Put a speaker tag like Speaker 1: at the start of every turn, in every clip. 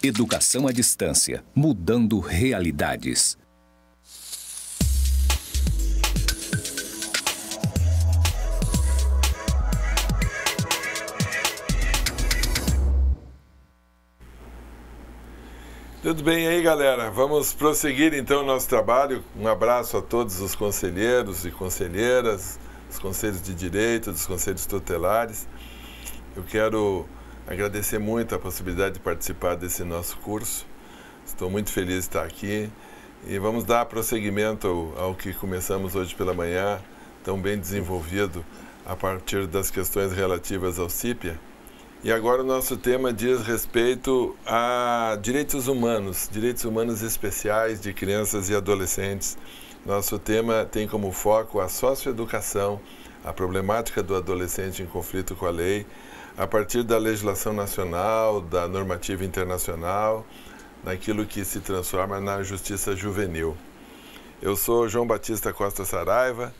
Speaker 1: Educação à distância, mudando realidades.
Speaker 2: Tudo bem aí, galera? Vamos prosseguir então o nosso trabalho. Um abraço a todos os conselheiros e conselheiras, dos conselhos de direito, dos conselhos tutelares. Eu quero agradecer muito a possibilidade de participar desse nosso curso. Estou muito feliz de estar aqui e vamos dar prosseguimento ao que começamos hoje pela manhã, tão bem desenvolvido a partir das questões relativas ao CIPIA. E agora o nosso tema diz respeito a direitos humanos especiais de crianças e adolescentes. Nosso tema tem como foco a socioeducação, a problemática do adolescente em conflito com a lei, a partir da legislação nacional, da normativa internacional, naquilo que se transforma na justiça juvenil. Eu sou João Batista Costa Saraiva.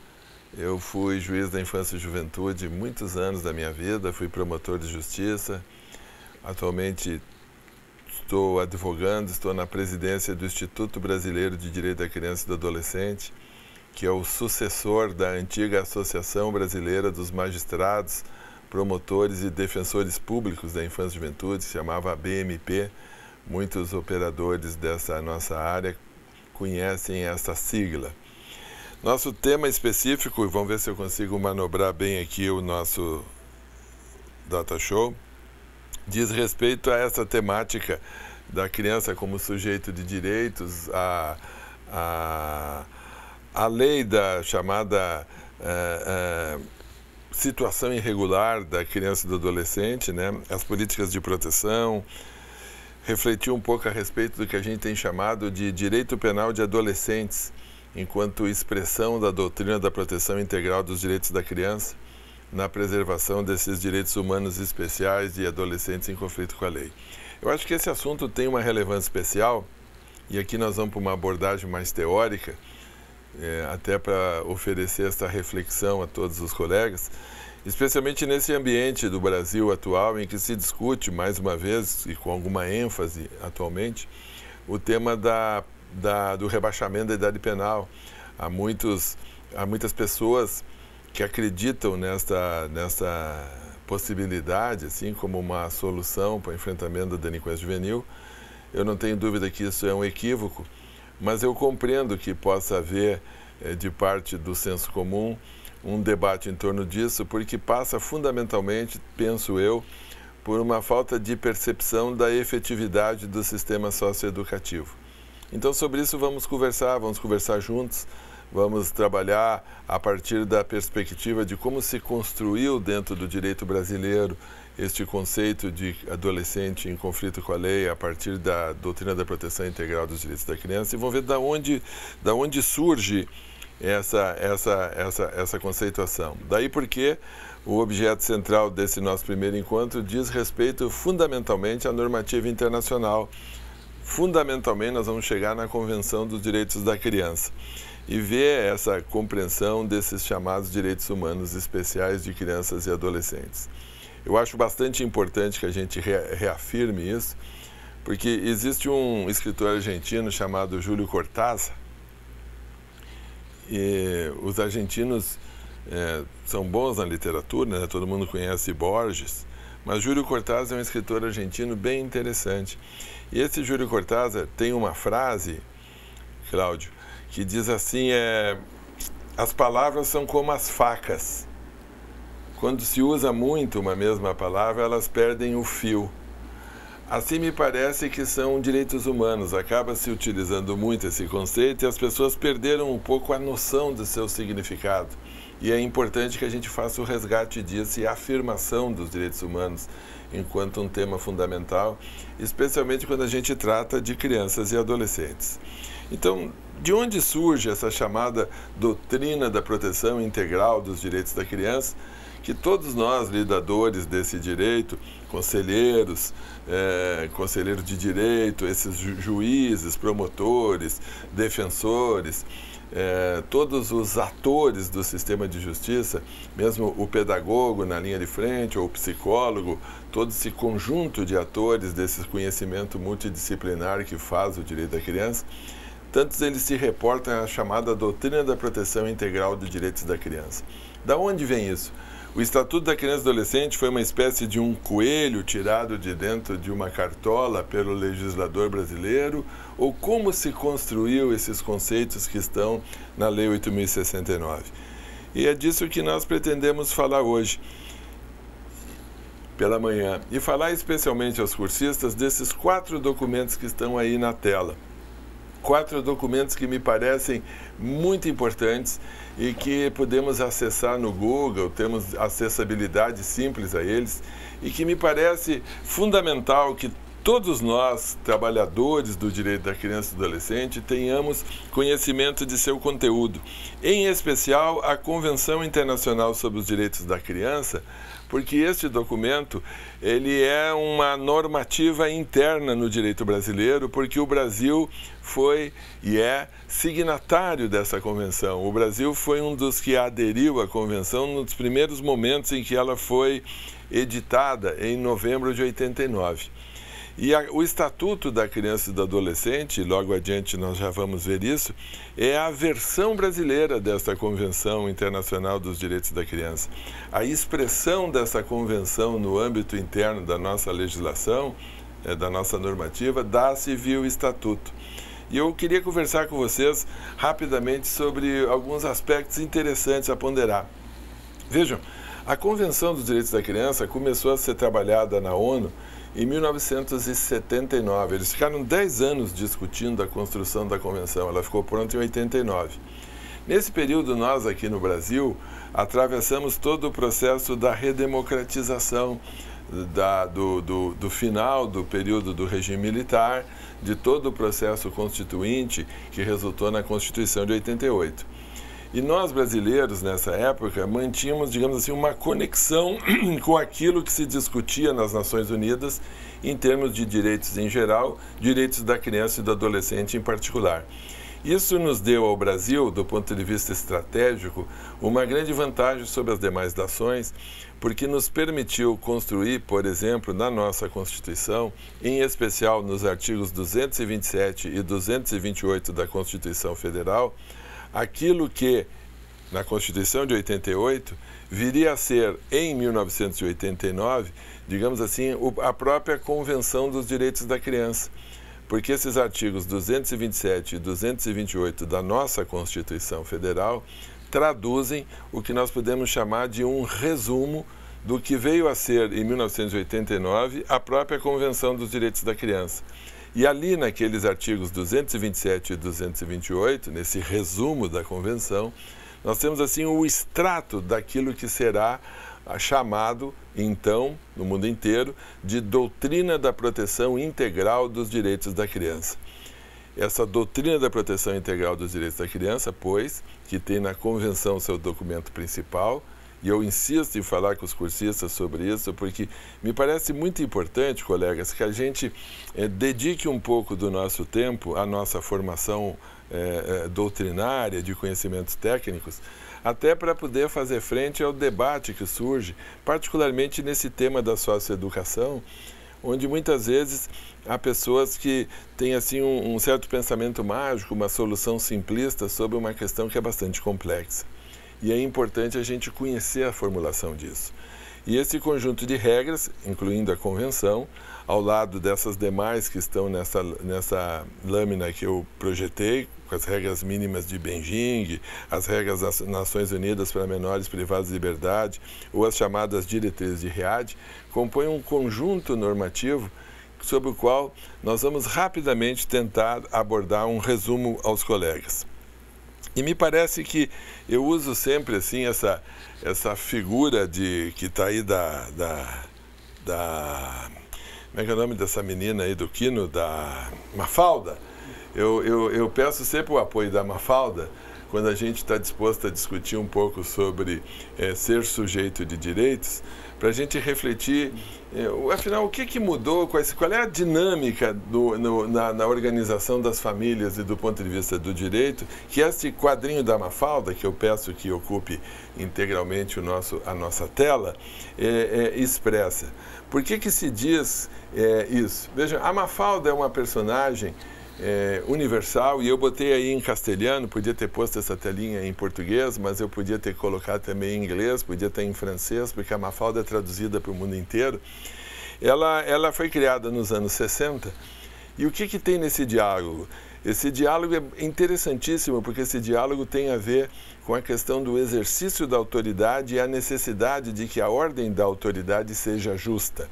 Speaker 2: Eu fui juiz da infância e juventude muitos anos da minha vida, fui promotor de justiça. Atualmente estou advogando, estou na presidência do Instituto Brasileiro de Direito da Criança e do Adolescente, que é o sucessor da antiga Associação Brasileira dos Magistrados, Promotores e Defensores Públicos da Infância e Juventude, se chamava ABMP. Muitos operadores dessa nossa área conhecem essa sigla. Nosso tema específico, e vamos ver se eu consigo manobrar bem aqui o nosso data show, diz respeito a essa temática da criança como sujeito de direitos, a lei da chamada situação irregular da criança e do adolescente, né? As políticas de proteção, refletir um pouco a respeito do que a gente tem chamado de direito penal de adolescentes, enquanto expressão da doutrina da proteção integral dos direitos da criança, na preservação desses direitos humanos especiais de adolescentes em conflito com a lei. Eu acho que esse assunto tem uma relevância especial, e aqui nós vamos para uma abordagem mais teórica, até para oferecer esta reflexão a todos os colegas, especialmente nesse ambiente do Brasil atual, em que se discute, mais uma vez, e com alguma ênfase atualmente, o tema do rebaixamento da idade penal. Há muitas pessoas que acreditam nesta possibilidade, assim como uma solução para o enfrentamento da delinquência juvenil. Eu não tenho dúvida que isso é um equívoco, mas eu compreendo que possa haver, de parte do senso comum, um debate em torno disso, porque passa fundamentalmente, penso eu, por uma falta de percepção da efetividade do sistema socioeducativo. Então, sobre isso vamos conversar juntos, vamos trabalhar a partir da perspectiva de como se construiu dentro do direito brasileiro este conceito de adolescente em conflito com a lei, a partir da doutrina da proteção integral dos direitos da criança, e vamos ver da onde surge essa conceituação. Daí porque o objeto central desse nosso primeiro encontro diz respeito fundamentalmente à normativa internacional. Fundamentalmente, nós vamos chegar na Convenção dos Direitos da Criança e ver essa compreensão desses chamados direitos humanos especiais de crianças e adolescentes. Eu acho bastante importante que a gente reafirme isso, porque existe um escritor argentino chamado Júlio Cortázar, e os argentinos são bons na literatura, né? Todo mundo conhece Borges, mas Júlio Cortázar é um escritor argentino bem interessante. E esse Júlio Cortázar tem uma frase, Cláudio, que diz assim, as palavras são como as facas. Quando se usa muito uma mesma palavra, elas perdem o fio. Assim me parece que são direitos humanos. Acaba-se utilizando muito esse conceito e as pessoas perderam um pouco a noção do seu significado. E é importante que a gente faça o resgate disso e a afirmação dos direitos humanos enquanto um tema fundamental, especialmente quando a gente trata de crianças e adolescentes. Então, de onde surge essa chamada doutrina da proteção integral dos direitos da criança, que todos nós, lidadores desse direito, conselheiros, conselheiros de direito, esses juízes, promotores, defensores, todos os atores do sistema de justiça, mesmo o pedagogo na linha de frente ou o psicólogo, todo esse conjunto de atores desse conhecimento multidisciplinar que faz o direito da criança, tantos eles se reportam à chamada doutrina da proteção integral de direitos da criança. Da onde vem isso? O Estatuto da Criança e Adolescente foi uma espécie de um coelho tirado de dentro de uma cartola pelo legislador brasileiro? Ou como se construiu esses conceitos que estão na Lei 8.069? E é disso que nós pretendemos falar hoje, pela manhã. E falar especialmente aos cursistas desses 4 documentos que estão aí na tela. 4 documentos que me parecem muito importantes e que podemos acessar no Google, temos acessibilidade simples a eles, e que me parece fundamental que todos nós, trabalhadores do direito da criança e do adolescente, tenhamos conhecimento de seu conteúdo, em especial a Convenção Internacional sobre os Direitos da Criança, porque este documento ele é uma normativa interna no direito brasileiro, porque o Brasil foi e é signatário dessa convenção. O Brasil foi um dos que aderiu à convenção nos primeiros momentos em que ela foi editada, em novembro de 89. E o Estatuto da Criança e do Adolescente, logo adiante nós já vamos ver isso, é a versão brasileira desta Convenção Internacional dos Direitos da Criança. A expressão dessa convenção no âmbito interno da nossa legislação, da nossa normativa, dá-se via o Estatuto. E eu queria conversar com vocês rapidamente sobre alguns aspectos interessantes a ponderar. Vejam, a Convenção dos Direitos da Criança começou a ser trabalhada na ONU em 1979. Eles ficaram 10 anos discutindo a construção da Convenção. Ela ficou pronta em 89. Nesse período, nós aqui no Brasil atravessamos todo o processo da redemocratização, do final do período do regime militar, de todo o processo constituinte que resultou na Constituição de 88. E nós, brasileiros, nessa época, mantínhamos, digamos assim, uma conexão com aquilo que se discutia nas Nações Unidas em termos de direitos em geral, direitos da criança e do adolescente em particular. Isso nos deu ao Brasil, do ponto de vista estratégico, uma grande vantagem sobre as demais nações, porque nos permitiu construir, por exemplo, na nossa Constituição, em especial nos artigos 227 e 228 da Constituição Federal, aquilo que, na Constituição de 88, viria a ser, em 1989, digamos assim, a própria Convenção dos Direitos da Criança. Porque esses artigos 227 e 228 da nossa Constituição Federal traduzem o que nós podemos chamar de um resumo do que veio a ser, em 1989, a própria Convenção dos Direitos da Criança. E ali, naqueles artigos 227 e 228, nesse resumo da Convenção, nós temos assim o extrato daquilo que será chamado, então, no mundo inteiro, de doutrina da proteção integral dos direitos da criança. Essa doutrina da proteção integral dos direitos da criança, pois, que tem na Convenção seu documento principal, e eu insisto em falar com os cursistas sobre isso, porque me parece muito importante, colegas, que a gente dedique um pouco do nosso tempo à nossa formação doutrinária, de conhecimentos técnicos, até para poder fazer frente ao debate que surge, particularmente nesse tema da socioeducação, onde muitas vezes há pessoas que têm assim um certo pensamento mágico, uma solução simplista sobre uma questão que é bastante complexa. E é importante a gente conhecer a formulação disso. E esse conjunto de regras, incluindo a Convenção, ao lado dessas demais que estão nessa lâmina que eu projetei, com as regras mínimas de Beijing, as regras das Nações Unidas para menores privados de liberdade, ou as chamadas diretrizes de Riad, compõem um conjunto normativo sobre o qual nós vamos rapidamente tentar abordar um resumo aos colegas. E me parece que eu uso sempre assim essa figura que está aí como é que é o nome dessa menina aí do Quino, da Mafalda. Eu peço sempre o apoio da Mafalda, quando a gente está disposto a discutir um pouco sobre ser sujeito de direitos, para a gente refletir, afinal, o que mudou, qual é a dinâmica na organização das famílias e do ponto de vista do direito, que este quadrinho da Mafalda, que eu peço que ocupe integralmente a nossa tela, expressa. Por que se diz isso? Veja, a Mafalda é uma personagem universal, e eu botei aí em castelhano, podia ter posto essa telinha em português, mas eu podia ter colocado também em inglês, podia ter em francês, porque a Mafalda é traduzida para o mundo inteiro. Ela foi criada nos anos 60, e o que tem nesse diálogo? Esse diálogo é interessantíssimo, porque esse diálogo tem a ver com a questão do exercício da autoridade e a necessidade de que a ordem da autoridade seja justa.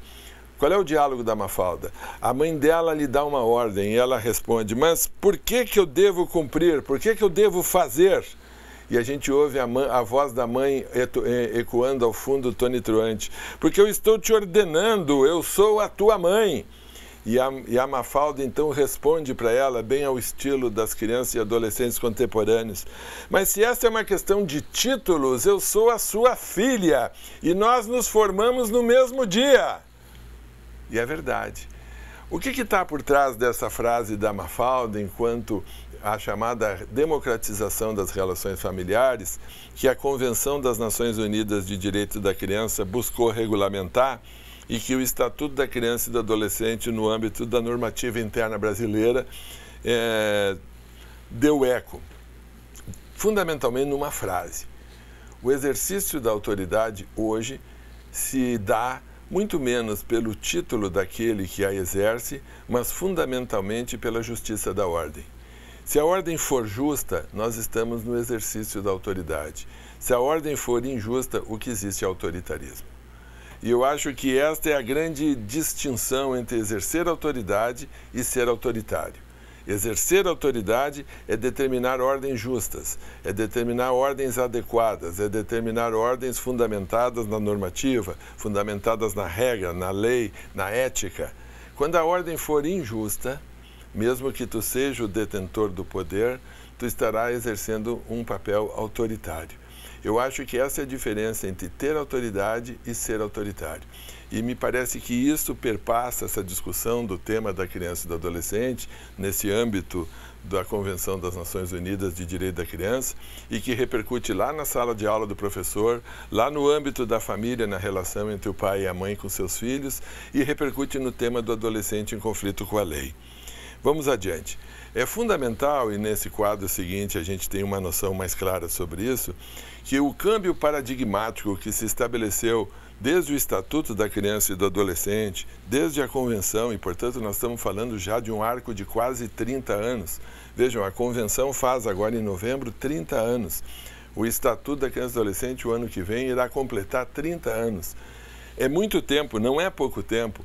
Speaker 2: Qual é o diálogo da Mafalda? A mãe dela lhe dá uma ordem e ela responde: mas por que eu devo cumprir? Por que eu devo fazer? E a gente ouve a voz da mãe ecoando ao fundo tonitruante: porque eu estou te ordenando, eu sou a tua mãe. E a Mafalda então responde para ela, bem ao estilo das crianças e adolescentes contemporâneos: mas se essa é uma questão de títulos, eu sou a sua filha e nós nos formamos no mesmo dia. E é verdade. O que está por trás dessa frase da Mafalda, enquanto a chamada democratização das relações familiares, que a Convenção das Nações Unidas de Direitos da Criança buscou regulamentar e que o Estatuto da Criança e do Adolescente, no âmbito da normativa interna brasileira, deu eco? Fundamentalmente numa frase: o exercício da autoridade hoje se dá muito menos pelo título daquele que a exerce, mas fundamentalmente pela justiça da ordem. Se a ordem for justa, nós estamos no exercício da autoridade. Se a ordem for injusta, o que existe é autoritarismo. E eu acho que esta é a grande distinção entre exercer autoridade e ser autoritário. Exercer autoridade é determinar ordens justas, é determinar ordens adequadas, é determinar ordens fundamentadas na normativa, fundamentadas na regra, na lei, na ética. Quando a ordem for injusta, mesmo que tu seja o detentor do poder, tu estarás exercendo um papel autoritário. Eu acho que essa é a diferença entre ter autoridade e ser autoritário. E me parece que isso perpassa essa discussão do tema da criança e do adolescente, nesse âmbito da Convenção das Nações Unidas de Direito da Criança, e que repercute lá na sala de aula do professor, lá no âmbito da família, na relação entre o pai e a mãe com seus filhos, e repercute no tema do adolescente em conflito com a lei. Vamos adiante. É fundamental, e nesse quadro seguinte a gente tem uma noção mais clara sobre isso, que o câmbio paradigmático que se estabeleceu desde o Estatuto da Criança e do Adolescente, desde a Convenção, e portanto nós estamos falando já de um arco de quase 30 anos. Vejam, a Convenção faz agora em novembro 30 anos. O Estatuto da Criança e do Adolescente, o ano que vem, irá completar 30 anos. É muito tempo, não é pouco tempo.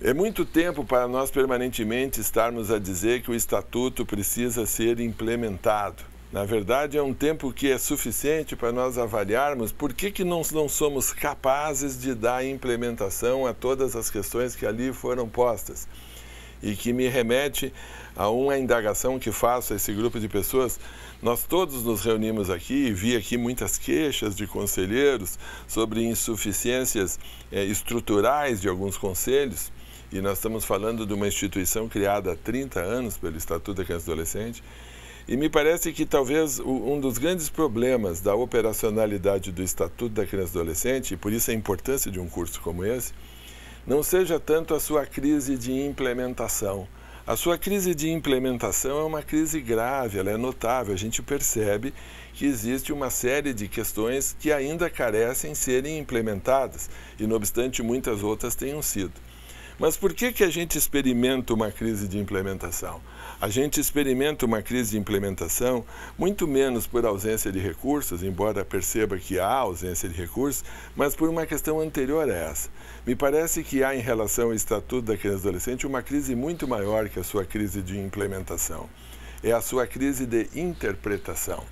Speaker 2: É muito tempo para nós permanentemente estarmos a dizer que o Estatuto precisa ser implementado. Na verdade, é um tempo que é suficiente para nós avaliarmos por que não somos capazes de dar implementação a todas as questões que ali foram postas. E que me remete a uma indagação que faço a esse grupo de pessoas. Nós todos nos reunimos aqui e vi aqui muitas queixas de conselheiros sobre insuficiências estruturais de alguns conselhos. E nós estamos falando de uma instituição criada há 30 anos pelo Estatuto da Criança e do Adolescente. E me parece que talvez um dos grandes problemas da operacionalidade do Estatuto da Criança e do Adolescente, e por isso a importância de um curso como esse, não seja tanto a sua crise de implementação. A sua crise de implementação é uma crise grave, ela é notável. A gente percebe que existe uma série de questões que ainda carecem serem implementadas, e não obstante muitas outras tenham sido. Mas por que a gente experimenta uma crise de implementação? A gente experimenta uma crise de implementação muito menos por ausência de recursos, embora perceba que há ausência de recursos, mas por uma questão anterior a essa. Me parece que há, em relação ao Estatuto da Criança e do Adolescente, uma crise muito maior que a sua crise de implementação. É a sua crise de interpretação.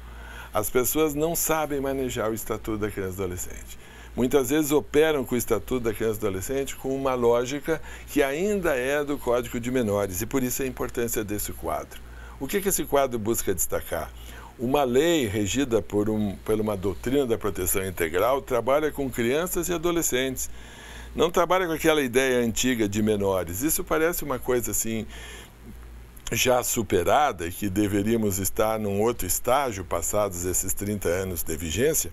Speaker 2: As pessoas não sabem manejar o Estatuto da Criança e do Adolescente. Muitas vezes operam com o Estatuto da Criança e do Adolescente com uma lógica que ainda é do Código de Menores, e por isso a importância desse quadro. O que esse quadro busca destacar? Uma lei regida por uma doutrina da proteção integral trabalha com crianças e adolescentes. Não trabalha com aquela ideia antiga de menores. Isso parece uma coisa assim já superada e que deveríamos estar num outro estágio passados esses 30 anos de vigência,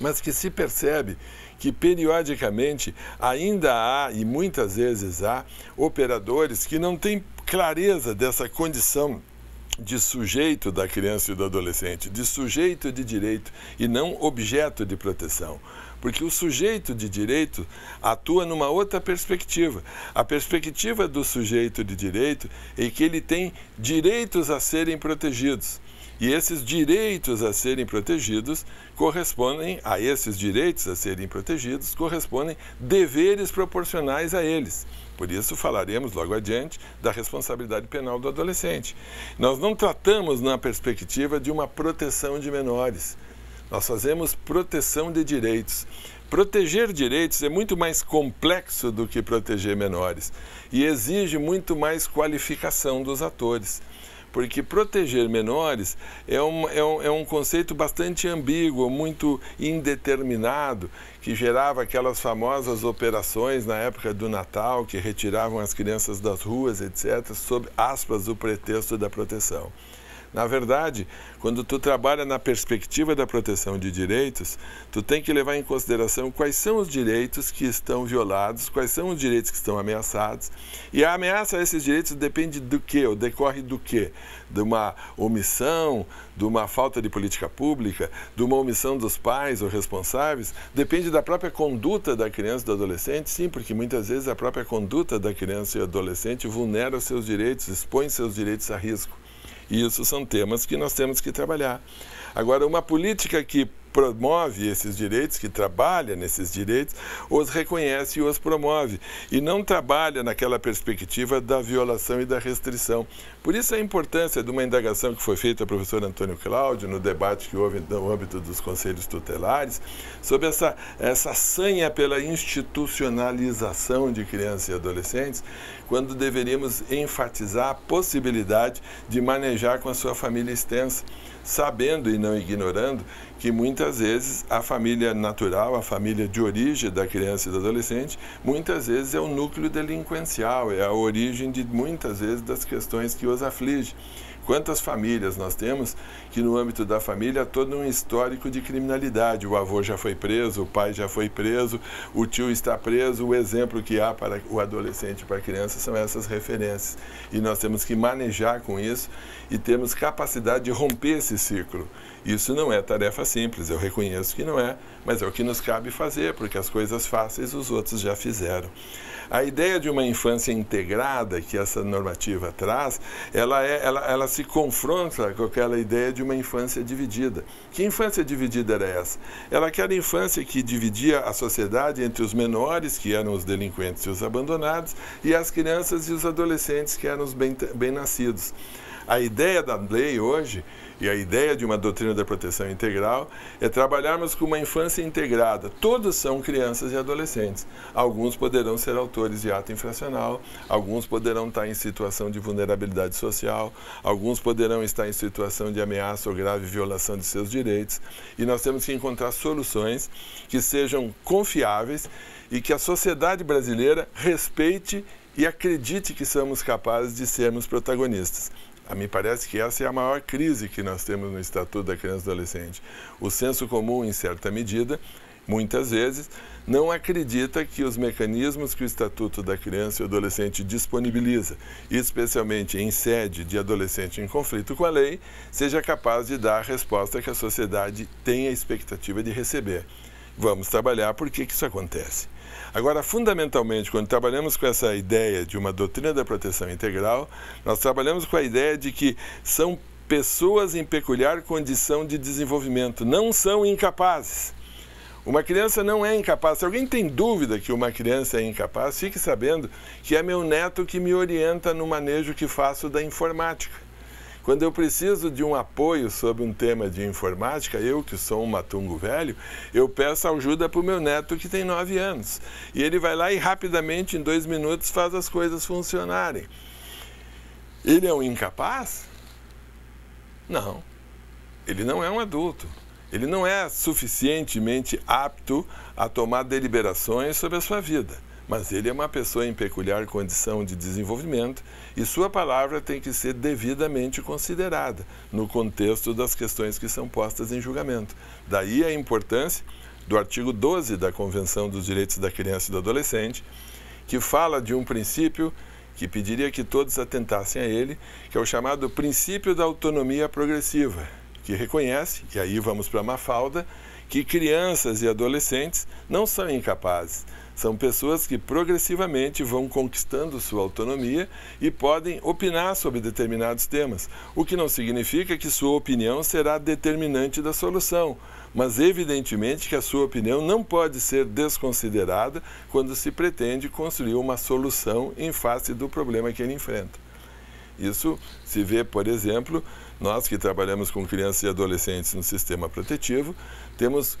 Speaker 2: mas que se percebe que periodicamente ainda há, e muitas vezes há, operadores que não têm clareza dessa condição de sujeito da criança e do adolescente, de sujeito de direito e não objeto de proteção. Porque o sujeito de direito atua numa outra perspectiva. A perspectiva do sujeito de direito é que ele tem direitos a serem protegidos. E esses direitos a serem protegidos correspondem deveres proporcionais a eles. Por isso falaremos logo adiante da responsabilidade penal do adolescente. Nós não tratamos na perspectiva de uma proteção de menores. Nós fazemos proteção de direitos. Proteger direitos é muito mais complexo do que proteger menores e exige muito mais qualificação dos atores. Porque proteger menores é um conceito bastante ambíguo, muito indeterminado, que gerava aquelas famosas operações na época do Natal, que retiravam as crianças das ruas, etc., sob aspas, o pretexto da proteção. Na verdade, quando tu trabalha na perspectiva da proteção de direitos, tu tem que levar em consideração quais são os direitos que estão violados, quais são os direitos que estão ameaçados, e a ameaça a esses direitos depende do quê, ou decorre do quê? De uma omissão, de uma falta de política pública, de uma omissão dos pais ou responsáveis, depende da própria conduta da criança e do adolescente, sim, porque muitas vezes a própria conduta da criança e do adolescente vulnera os seus direitos, expõe seus direitos a risco. E isso são temas que nós temos que trabalhar. Agora, uma política que promove esses direitos, que trabalha nesses direitos, os reconhece e os promove. E não trabalha naquela perspectiva da violação e da restrição. Por isso a importância de uma indagação que foi feita ao professor Antônio Cláudio, no debate que houve no âmbito dos conselhos tutelares, sobre essa sanha pela institucionalização de crianças e adolescentes, quando deveríamos enfatizar a possibilidade de manejar com a sua família extensa, sabendo e não ignorando que muitas vezes a família natural, a família de origem da criança e do adolescente, muitas vezes é o núcleo delinquencial, é a origem de muitas vezes das questões que os afligem. Quantas famílias nós temos que no âmbito da família há todo um histórico de criminalidade. O avô já foi preso, o pai já foi preso, o tio está preso. O exemplo que há para o adolescente e para a criança são essas referências. E nós temos que manejar com isso e temos capacidade de romper esse ciclo. Isso não é tarefa simples, eu reconheço que não é, mas é o que nos cabe fazer, porque as coisas fáceis os outros já fizeram. A ideia de uma infância integrada que essa normativa traz, ela se confronta com aquela ideia de uma infância dividida. Que infância dividida era essa? Era aquela infância que dividia a sociedade entre os menores, que eram os delinquentes e os abandonados, e as crianças e os adolescentes, que eram os bem-nascidos. A ideia da lei hoje, e a ideia de uma doutrina da proteção integral, é trabalharmos com uma infância integrada. Todos são crianças e adolescentes. Alguns poderão ser autores de ato infracional, alguns poderão estar em situação de vulnerabilidade social, alguns poderão estar em situação de ameaça ou grave violação de seus direitos. E nós temos que encontrar soluções que sejam confiáveis e que a sociedade brasileira respeite e acredite que somos capazes de sermos protagonistas. Me parece que essa é a maior crise que nós temos no Estatuto da Criança e do Adolescente. O senso comum, em certa medida, muitas vezes, não acredita que os mecanismos que o Estatuto da Criança e do Adolescente disponibiliza, especialmente em sede de adolescente em conflito com a lei, seja capaz de dar a resposta que a sociedade tem a expectativa de receber. Vamos trabalhar por que isso acontece. Agora, fundamentalmente, quando trabalhamos com essa ideia de uma doutrina da proteção integral, nós trabalhamos com a ideia de que são pessoas em peculiar condição de desenvolvimento, não são incapazes. Uma criança não é incapaz. Se alguém tem dúvida que uma criança é incapaz, fique sabendo que é meu neto que me orienta no manejo que faço da informática. Quando eu preciso de um apoio sobre um tema de informática, eu que sou um matungo velho, eu peço ajuda para o meu neto que tem 9 anos. E ele vai lá e rapidamente, em 2 minutos, faz as coisas funcionarem. Ele é um incapaz? Não. ele não é um adulto. Ele não é suficientemente apto a tomar deliberações sobre a sua vida. Mas ele é uma pessoa em peculiar condição de desenvolvimento e sua palavra tem que ser devidamente considerada no contexto das questões que são postas em julgamento. Daí a importância do artigo 12 da Convenção dos Direitos da Criança e do Adolescente, que fala de um princípio que pediria que todos atentassem a ele, que é o chamado princípio da autonomia progressiva, que reconhece, e aí vamos para a Mafalda, que crianças e adolescentes não são incapazes. São pessoas que progressivamente vão conquistando sua autonomia e podem opinar sobre determinados temas, o que não significa que sua opinião será determinante da solução, mas evidentemente que a sua opinião não pode ser desconsiderada quando se pretende construir uma solução em face do problema que ele enfrenta. Isso se vê, por exemplo, nós que trabalhamos com crianças e adolescentes no sistema protetivo, temos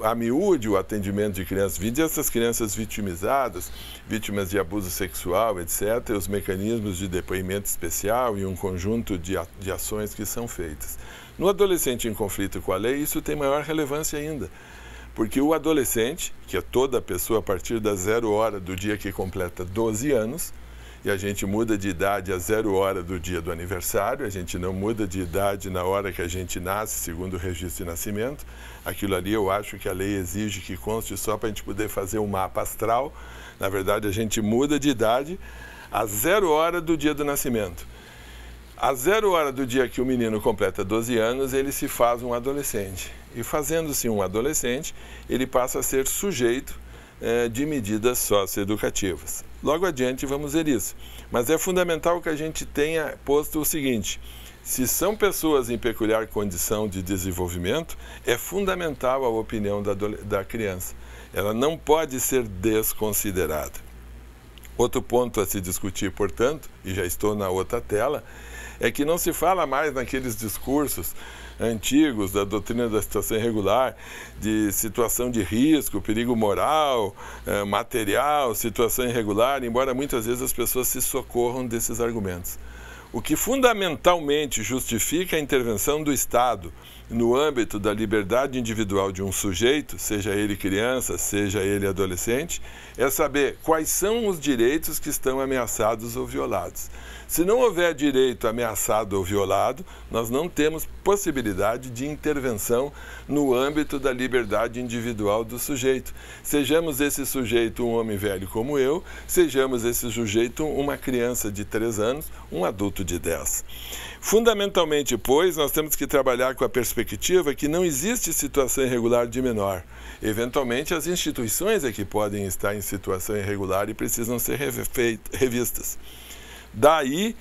Speaker 2: a miúde o atendimento de crianças, vide essas crianças vitimizadas, vítimas de abuso sexual, etc., os mecanismos de depoimento especial e um conjunto de ações que são feitas. No adolescente em conflito com a lei, isso tem maior relevância ainda, porque o adolescente, que é toda pessoa a partir da 0 hora do dia que completa 12 anos, e a gente muda de idade a 0 hora do dia do aniversário, a gente não muda de idade na hora que a gente nasce, segundo o registro de nascimento. Aquilo ali eu acho que a lei exige que conste só para a gente poder fazer um mapa astral. Na verdade, a gente muda de idade a 0 hora do dia do nascimento. A 0 hora do dia que o menino completa 12 anos, ele se faz um adolescente. E fazendo-se um adolescente, ele passa a ser sujeito de medidas socioeducativas. Logo adiante vamos ver isso. Mas é fundamental que a gente tenha posto o seguinte: se são pessoas em peculiar condição de desenvolvimento, é fundamental a opinião da criança. Ela não pode ser desconsiderada. Outro ponto a se discutir, portanto, e já estou na outra tela, é que não se fala mais naqueles discursos antigos da doutrina da situação irregular, de situação de risco, perigo moral, material, situação irregular, embora muitas vezes as pessoas se socorram desses argumentos. O que fundamentalmente justifica a intervenção do Estado no âmbito da liberdade individual de um sujeito, seja ele criança, seja ele adolescente, é saber quais são os direitos que estão ameaçados ou violados. Se não houver direito ameaçado ou violado, nós não temos possibilidade de intervenção no âmbito da liberdade individual do sujeito. Sejamos esse sujeito um homem velho como eu, sejamos esse sujeito uma criança de 3 anos, um adulto de 10. Fundamentalmente, pois, nós temos que trabalhar com a perspectiva que não existe situação irregular de menor. Eventualmente, as instituições é que podem estar em situação irregular e precisam ser revistas. Daí,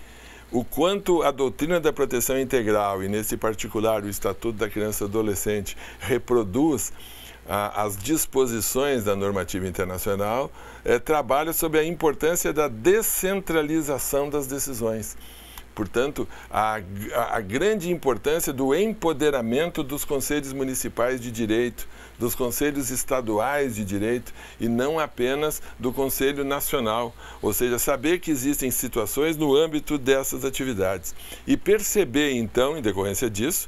Speaker 2: o quanto a doutrina da proteção integral, e nesse particular o Estatuto da Criança e Adolescente, reproduz as disposições da normativa internacional, trabalha sobre a importância da descentralização das decisões. Portanto, a grande importância do empoderamento dos conselhos municipais de direito, dos conselhos estaduais de direito e não apenas do Conselho Nacional, ou seja, saber que existem situações no âmbito dessas atividades e perceber, então, em decorrência disso,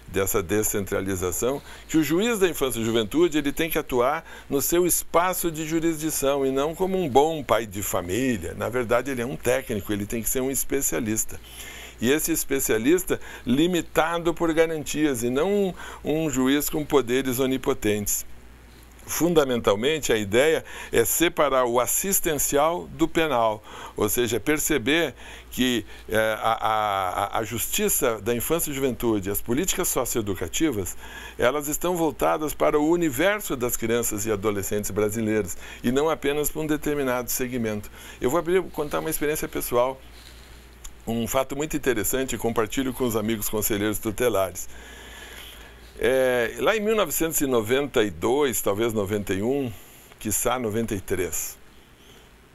Speaker 2: dessa descentralização, que o juiz da infância e juventude ele tem que atuar no seu espaço de jurisdição e não como um bom pai de família. Na verdade, ele é um técnico, ele tem que ser um especialista. E esse especialista limitado por garantias e não um juiz com poderes onipotentes. Fundamentalmente, a ideia é separar o assistencial do penal, ou seja, perceber que a justiça da infância e juventude, as políticas socioeducativas, elas estão voltadas para o universo das crianças e adolescentes brasileiros e não apenas para um determinado segmento. Eu vou contar uma experiência pessoal, um fato muito interessante, e compartilho com os amigos conselheiros tutelares. Lá em 1992, talvez 91, quiçá 93,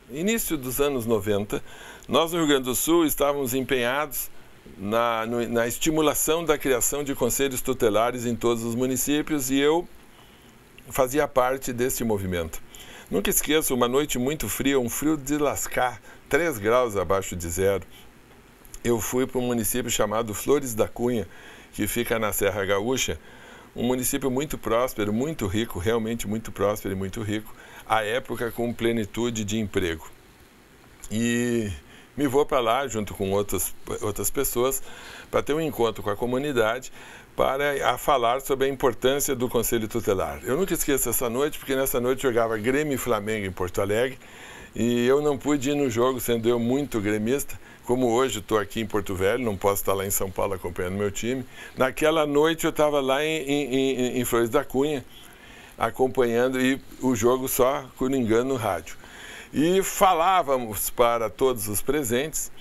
Speaker 2: início dos anos 90, nós no Rio Grande do Sul estávamos empenhados na estimulação da criação de conselhos tutelares em todos os municípios e eu fazia parte desse movimento. Nunca esqueço, uma noite muito fria, um frio de lascar, 3 graus abaixo de zero. Eu fui para um município chamado Flores da Cunha, que fica na Serra Gaúcha, um município muito próspero, muito rico, realmente muito próspero e muito rico, à época com plenitude de emprego. E me vou para lá, junto com outras pessoas, para ter um encontro com a comunidade, para falar sobre a importância do Conselho Tutelar. Eu nunca esqueço essa noite, porque nessa noite jogava Grêmio e Flamengo em Porto Alegre, e eu não pude ir no jogo, sendo eu muito gremista. Como hoje estou aqui em Porto Velho, não posso estar lá em São Paulo acompanhando meu time. Naquela noite eu estava lá em Flores da Cunha, acompanhando e o jogo só coringando no rádio. E falávamos para todos os presentes,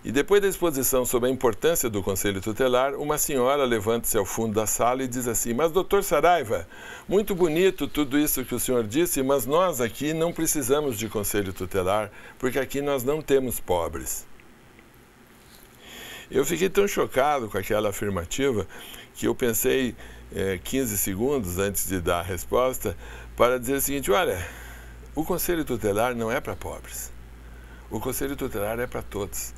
Speaker 2: e depois da exposição sobre a importância do Conselho Tutelar, uma senhora levanta-se ao fundo da sala e diz assim: mas doutor Saraiva, muito bonito tudo isso que o senhor disse, mas nós aqui não precisamos de Conselho Tutelar, porque aqui nós não temos pobres. Eu fiquei tão chocado com aquela afirmativa que eu pensei 15 segundos antes de dar a resposta para dizer o seguinte: olha, o Conselho Tutelar não é para pobres. O Conselho Tutelar é para todos.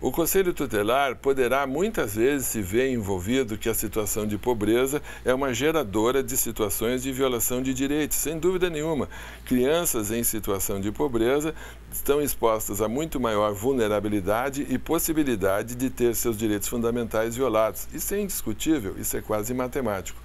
Speaker 2: O Conselho Tutelar poderá muitas vezes se ver envolvido que a situação de pobreza é uma geradora de situações de violação de direitos, sem dúvida nenhuma. Crianças em situação de pobreza estão expostas a muito maior vulnerabilidade e possibilidade de ter seus direitos fundamentais violados. Isso é indiscutível, isso é quase matemático.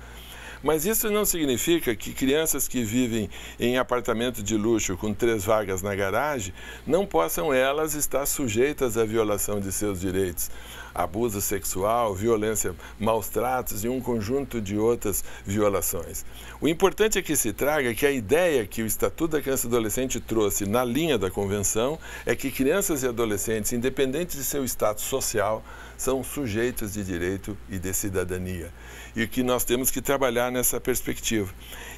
Speaker 2: Mas isso não significa que crianças que vivem em apartamento de luxo com 3 vagas na garagem não possam elas estar sujeitas à violação de seus direitos. Abuso sexual, violência, maus tratos e um conjunto de outras violações. O importante é que se traga que a ideia que o Estatuto da Criança e do Adolescente trouxe na linha da Convenção é que crianças e adolescentes, independente de seu status social, são sujeitos de direito e de cidadania. E que nós temos que trabalhar nessa perspectiva.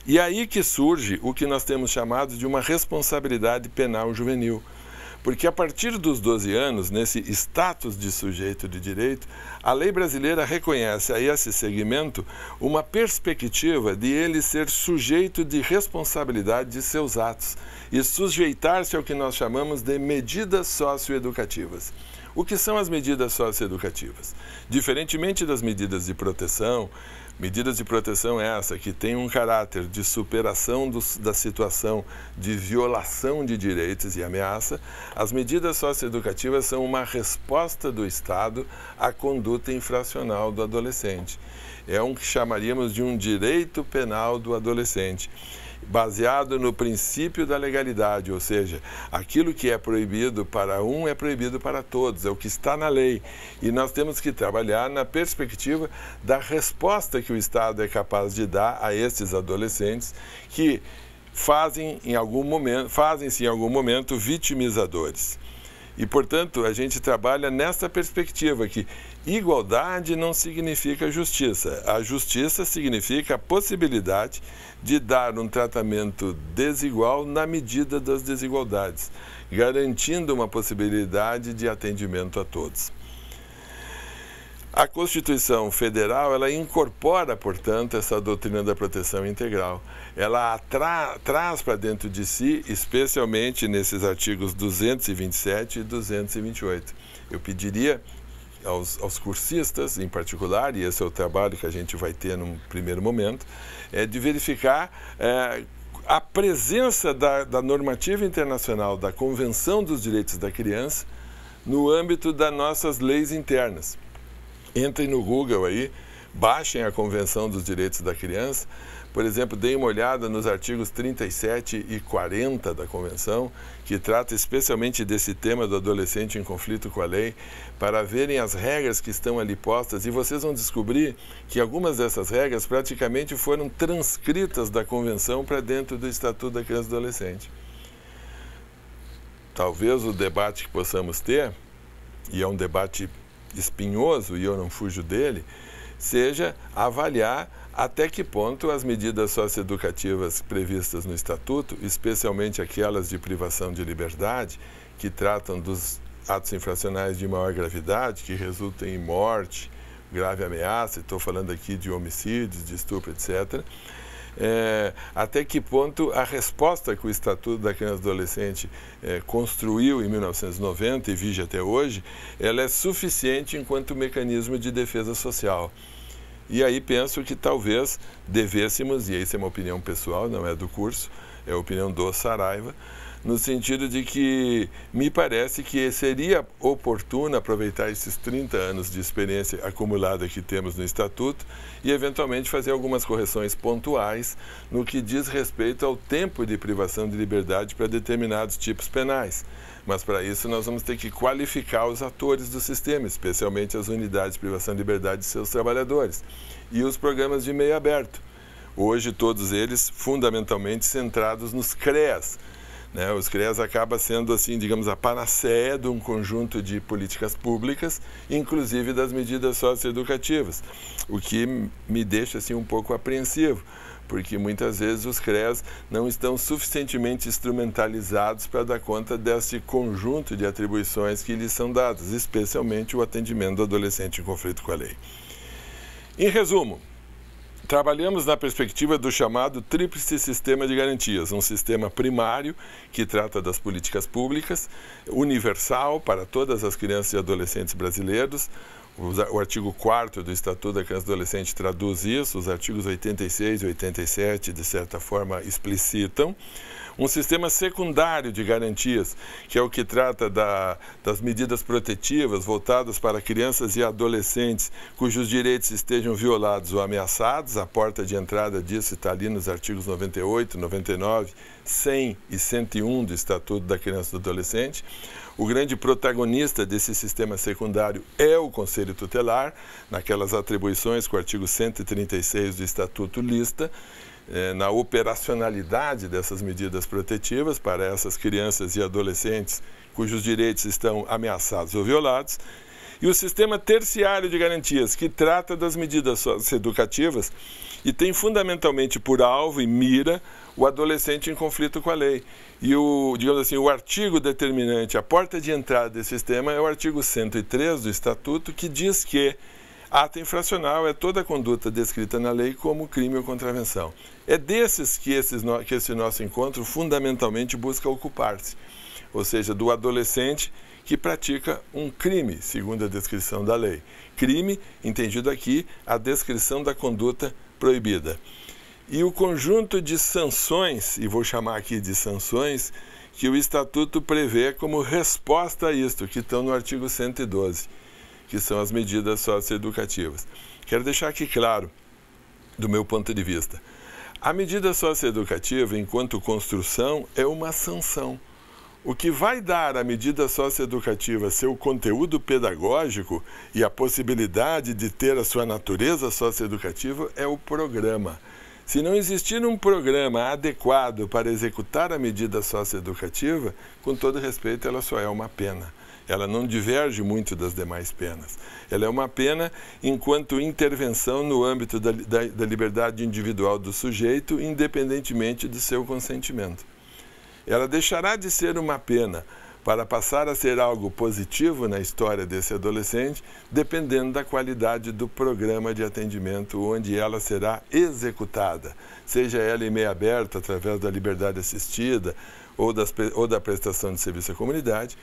Speaker 2: E aí que surge o que nós temos chamado de uma responsabilidade penal juvenil. Porque a partir dos 12 anos, nesse status de sujeito de direito, a lei brasileira reconhece a esse segmento uma perspectiva de ele ser sujeito de responsabilidade de seus atos e sujeitar-se ao que nós chamamos de medidas socioeducativas. O que são as medidas socioeducativas? Diferentemente das medidas de proteção essa que tem um caráter de superação da situação de violação de direitos e ameaça, as medidas socioeducativas são uma resposta do Estado à conduta infracional do adolescente. É um que chamaríamos de um direito penal do adolescente, baseado no princípio da legalidade, ou seja, aquilo que é proibido para um é proibido para todos, é o que está na lei. E nós temos que trabalhar na perspectiva da resposta que o Estado é capaz de dar a esses adolescentes que fazem-se em algum momento vitimizadores. E, portanto, a gente trabalha nessa perspectiva que igualdade não significa justiça. A justiça significa a possibilidade de dar um tratamento desigual na medida das desigualdades, garantindo uma possibilidade de atendimento a todos. A Constituição Federal, ela incorpora, portanto, essa doutrina da proteção integral. Ela traz para dentro de si, especialmente nesses artigos 227 e 228. Eu pediria aos cursistas, em particular, e esse é o trabalho que a gente vai ter num primeiro momento, de verificar a presença da normativa internacional, da Convenção dos Direitos da Criança, no âmbito das nossas leis internas. Entrem no Google aí, baixem a Convenção dos Direitos da Criança. Por exemplo, deem uma olhada nos artigos 37 e 40 da Convenção, que trata especialmente desse tema do adolescente em conflito com a lei, para verem as regras que estão ali postas, e vocês vão descobrir que algumas dessas regras praticamente foram transcritas da Convenção para dentro do Estatuto da Criança e do Adolescente. Talvez o debate que possamos ter, e é um debate espinhoso e eu não fujo dele, seja avaliar até que ponto as medidas socioeducativas previstas no Estatuto, especialmente aquelas de privação de liberdade, que tratam dos atos infracionais de maior gravidade, que resultam em morte, grave ameaça, estou falando aqui de homicídios, de estupro, etc., até que ponto a resposta que o Estatuto da Criança e do Adolescente construiu em 1990 e vige até hoje, ela é suficiente enquanto mecanismo de defesa social. E aí penso que talvez devêssemos, e isso é uma opinião pessoal, não é do curso, é a opinião do Saraiva, no sentido de que me parece que seria oportuno aproveitar esses 30 anos de experiência acumulada que temos no Estatuto e, eventualmente, fazer algumas correções pontuais no que diz respeito ao tempo de privação de liberdade para determinados tipos penais. Mas, para isso, nós vamos ter que qualificar os atores do sistema, especialmente as unidades de privação de liberdade de seus trabalhadores e os programas de meio aberto. Hoje, todos eles fundamentalmente centrados nos CREAS. Os CREAS acaba sendo, assim, digamos, a panaceia de um conjunto de políticas públicas, inclusive das medidas socioeducativas, o que me deixa assim, um pouco apreensivo, porque muitas vezes os CREAS não estão suficientemente instrumentalizados para dar conta desse conjunto de atribuições que lhes são dadas, especialmente o atendimento do adolescente em conflito com a lei. Em resumo, trabalhamos na perspectiva do chamado tríplice sistema de garantias, um sistema primário que trata das políticas públicas, universal para todas as crianças e adolescentes brasileiros. O artigo 4º do Estatuto da Criança e do Adolescente traduz isso, os artigos 86 e 87, de certa forma, explicitam. Um sistema secundário de garantias, que é o que trata das medidas protetivas voltadas para crianças e adolescentes cujos direitos estejam violados ou ameaçados. A porta de entrada disso está ali nos artigos 98, 99, 100 e 101 do Estatuto da Criança e do Adolescente. O grande protagonista desse sistema secundário é o Conselho Tutelar, naquelas atribuições que o artigo 136 do Estatuto lista, na operacionalidade dessas medidas protetivas para essas crianças e adolescentes cujos direitos estão ameaçados ou violados, e o sistema terciário de garantias, que trata das medidas socioeducativas e tem fundamentalmente por alvo e mira o adolescente em conflito com a lei. E digamos assim, o artigo determinante, a porta de entrada desse sistema é o artigo 103 do Estatuto, que diz que ato infracional é toda conduta descrita na lei como crime ou contravenção. É desses que esse nosso encontro fundamentalmente busca ocupar-se, ou seja, do adolescente que pratica um crime, segundo a descrição da lei. Crime, entendido aqui, a descrição da conduta proibida. E o conjunto de sanções, e vou chamar aqui de sanções, que o Estatuto prevê como resposta a isto, que estão no artigo 112. Que são as medidas socioeducativas. Quero deixar aqui claro, do meu ponto de vista, a medida socioeducativa, enquanto construção, é uma sanção. O que vai dar à medida socioeducativa seu conteúdo pedagógico e a possibilidade de ter a sua natureza socioeducativa é o programa. Se não existir um programa adequado para executar a medida socioeducativa, com todo respeito, ela só é uma pena. Ela não diverge muito das demais penas. Ela é uma pena enquanto intervenção no âmbito da liberdade individual do sujeito, independentemente de seu consentimento. Ela deixará de ser uma pena para passar a ser algo positivo na história desse adolescente, dependendo da qualidade do programa de atendimento onde ela será executada, seja ela em meio aberto, através da liberdade assistida ou da prestação de serviço à comunidade,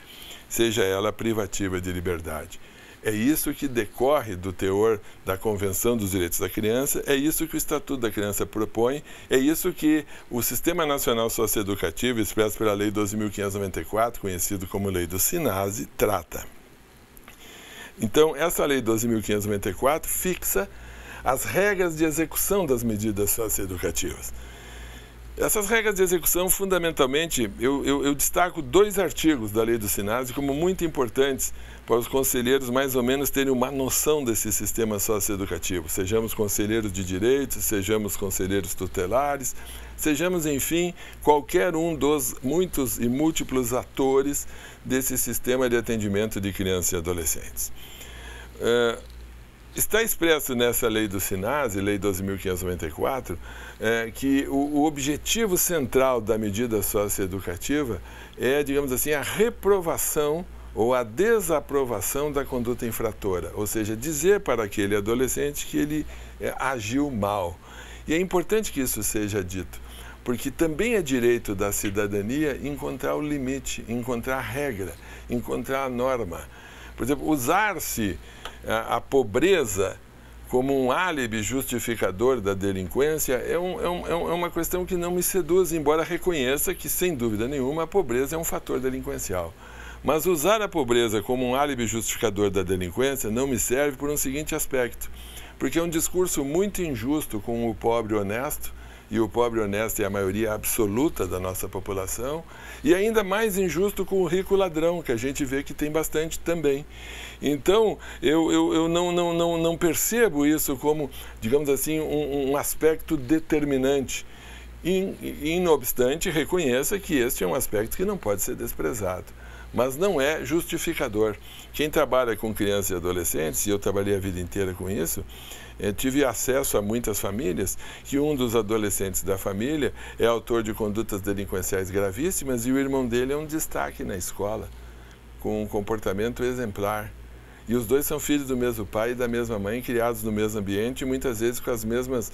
Speaker 2: seja ela privativa de liberdade. É isso que decorre do teor da Convenção dos Direitos da Criança, é isso que o Estatuto da Criança propõe, é isso que o Sistema Nacional Socioeducativo, expresso pela Lei 12.594, conhecido como Lei do SINASE, trata. Então, essa Lei 12.594 fixa as regras de execução das medidas socioeducativas. Essas regras de execução, fundamentalmente, eu destaco 2 artigos da Lei do SINASE como muito importantes para os conselheiros mais ou menos terem uma noção desse sistema socioeducativo. Sejamos conselheiros de direitos, sejamos conselheiros tutelares, sejamos, enfim, qualquer um dos muitos e múltiplos atores desse sistema de atendimento de crianças e adolescentes. Está expresso nessa lei do SINASE, Lei 12.594, que o objetivo central da medida socioeducativa é, digamos assim, a reprovação ou a desaprovação da conduta infratora, ou seja, dizer para aquele adolescente que ele agiu mal. E é importante que isso seja dito, porque também é direito da cidadania encontrar o limite, encontrar a regra, encontrar a norma. Por exemplo, usar-se a pobreza como um álibi justificador da delinquência é uma questão que não me seduz, embora reconheça que, sem dúvida nenhuma, a pobreza é um fator delinquencial. Mas usar a pobreza como um álibi justificador da delinquência não me serve por um seguinte aspecto, porque é um discurso muito injusto com o pobre honesto, e o pobre honesto é a maioria absoluta da nossa população, e ainda mais injusto com o rico ladrão, que a gente vê que tem bastante também. Então, eu não percebo isso como, digamos assim, um aspecto determinante. E, não obstante, reconheça que este é um aspecto que não pode ser desprezado, mas não é justificador. Quem trabalha com crianças e adolescentes, e eu trabalhei a vida inteira com isso, tive acesso a muitas famílias que um dos adolescentes da família é autor de condutas delinquenciais gravíssimas e o irmão dele é um destaque na escola, com um comportamento exemplar. E os dois são filhos do mesmo pai e da mesma mãe, criados no mesmo ambiente e muitas vezes com as mesmas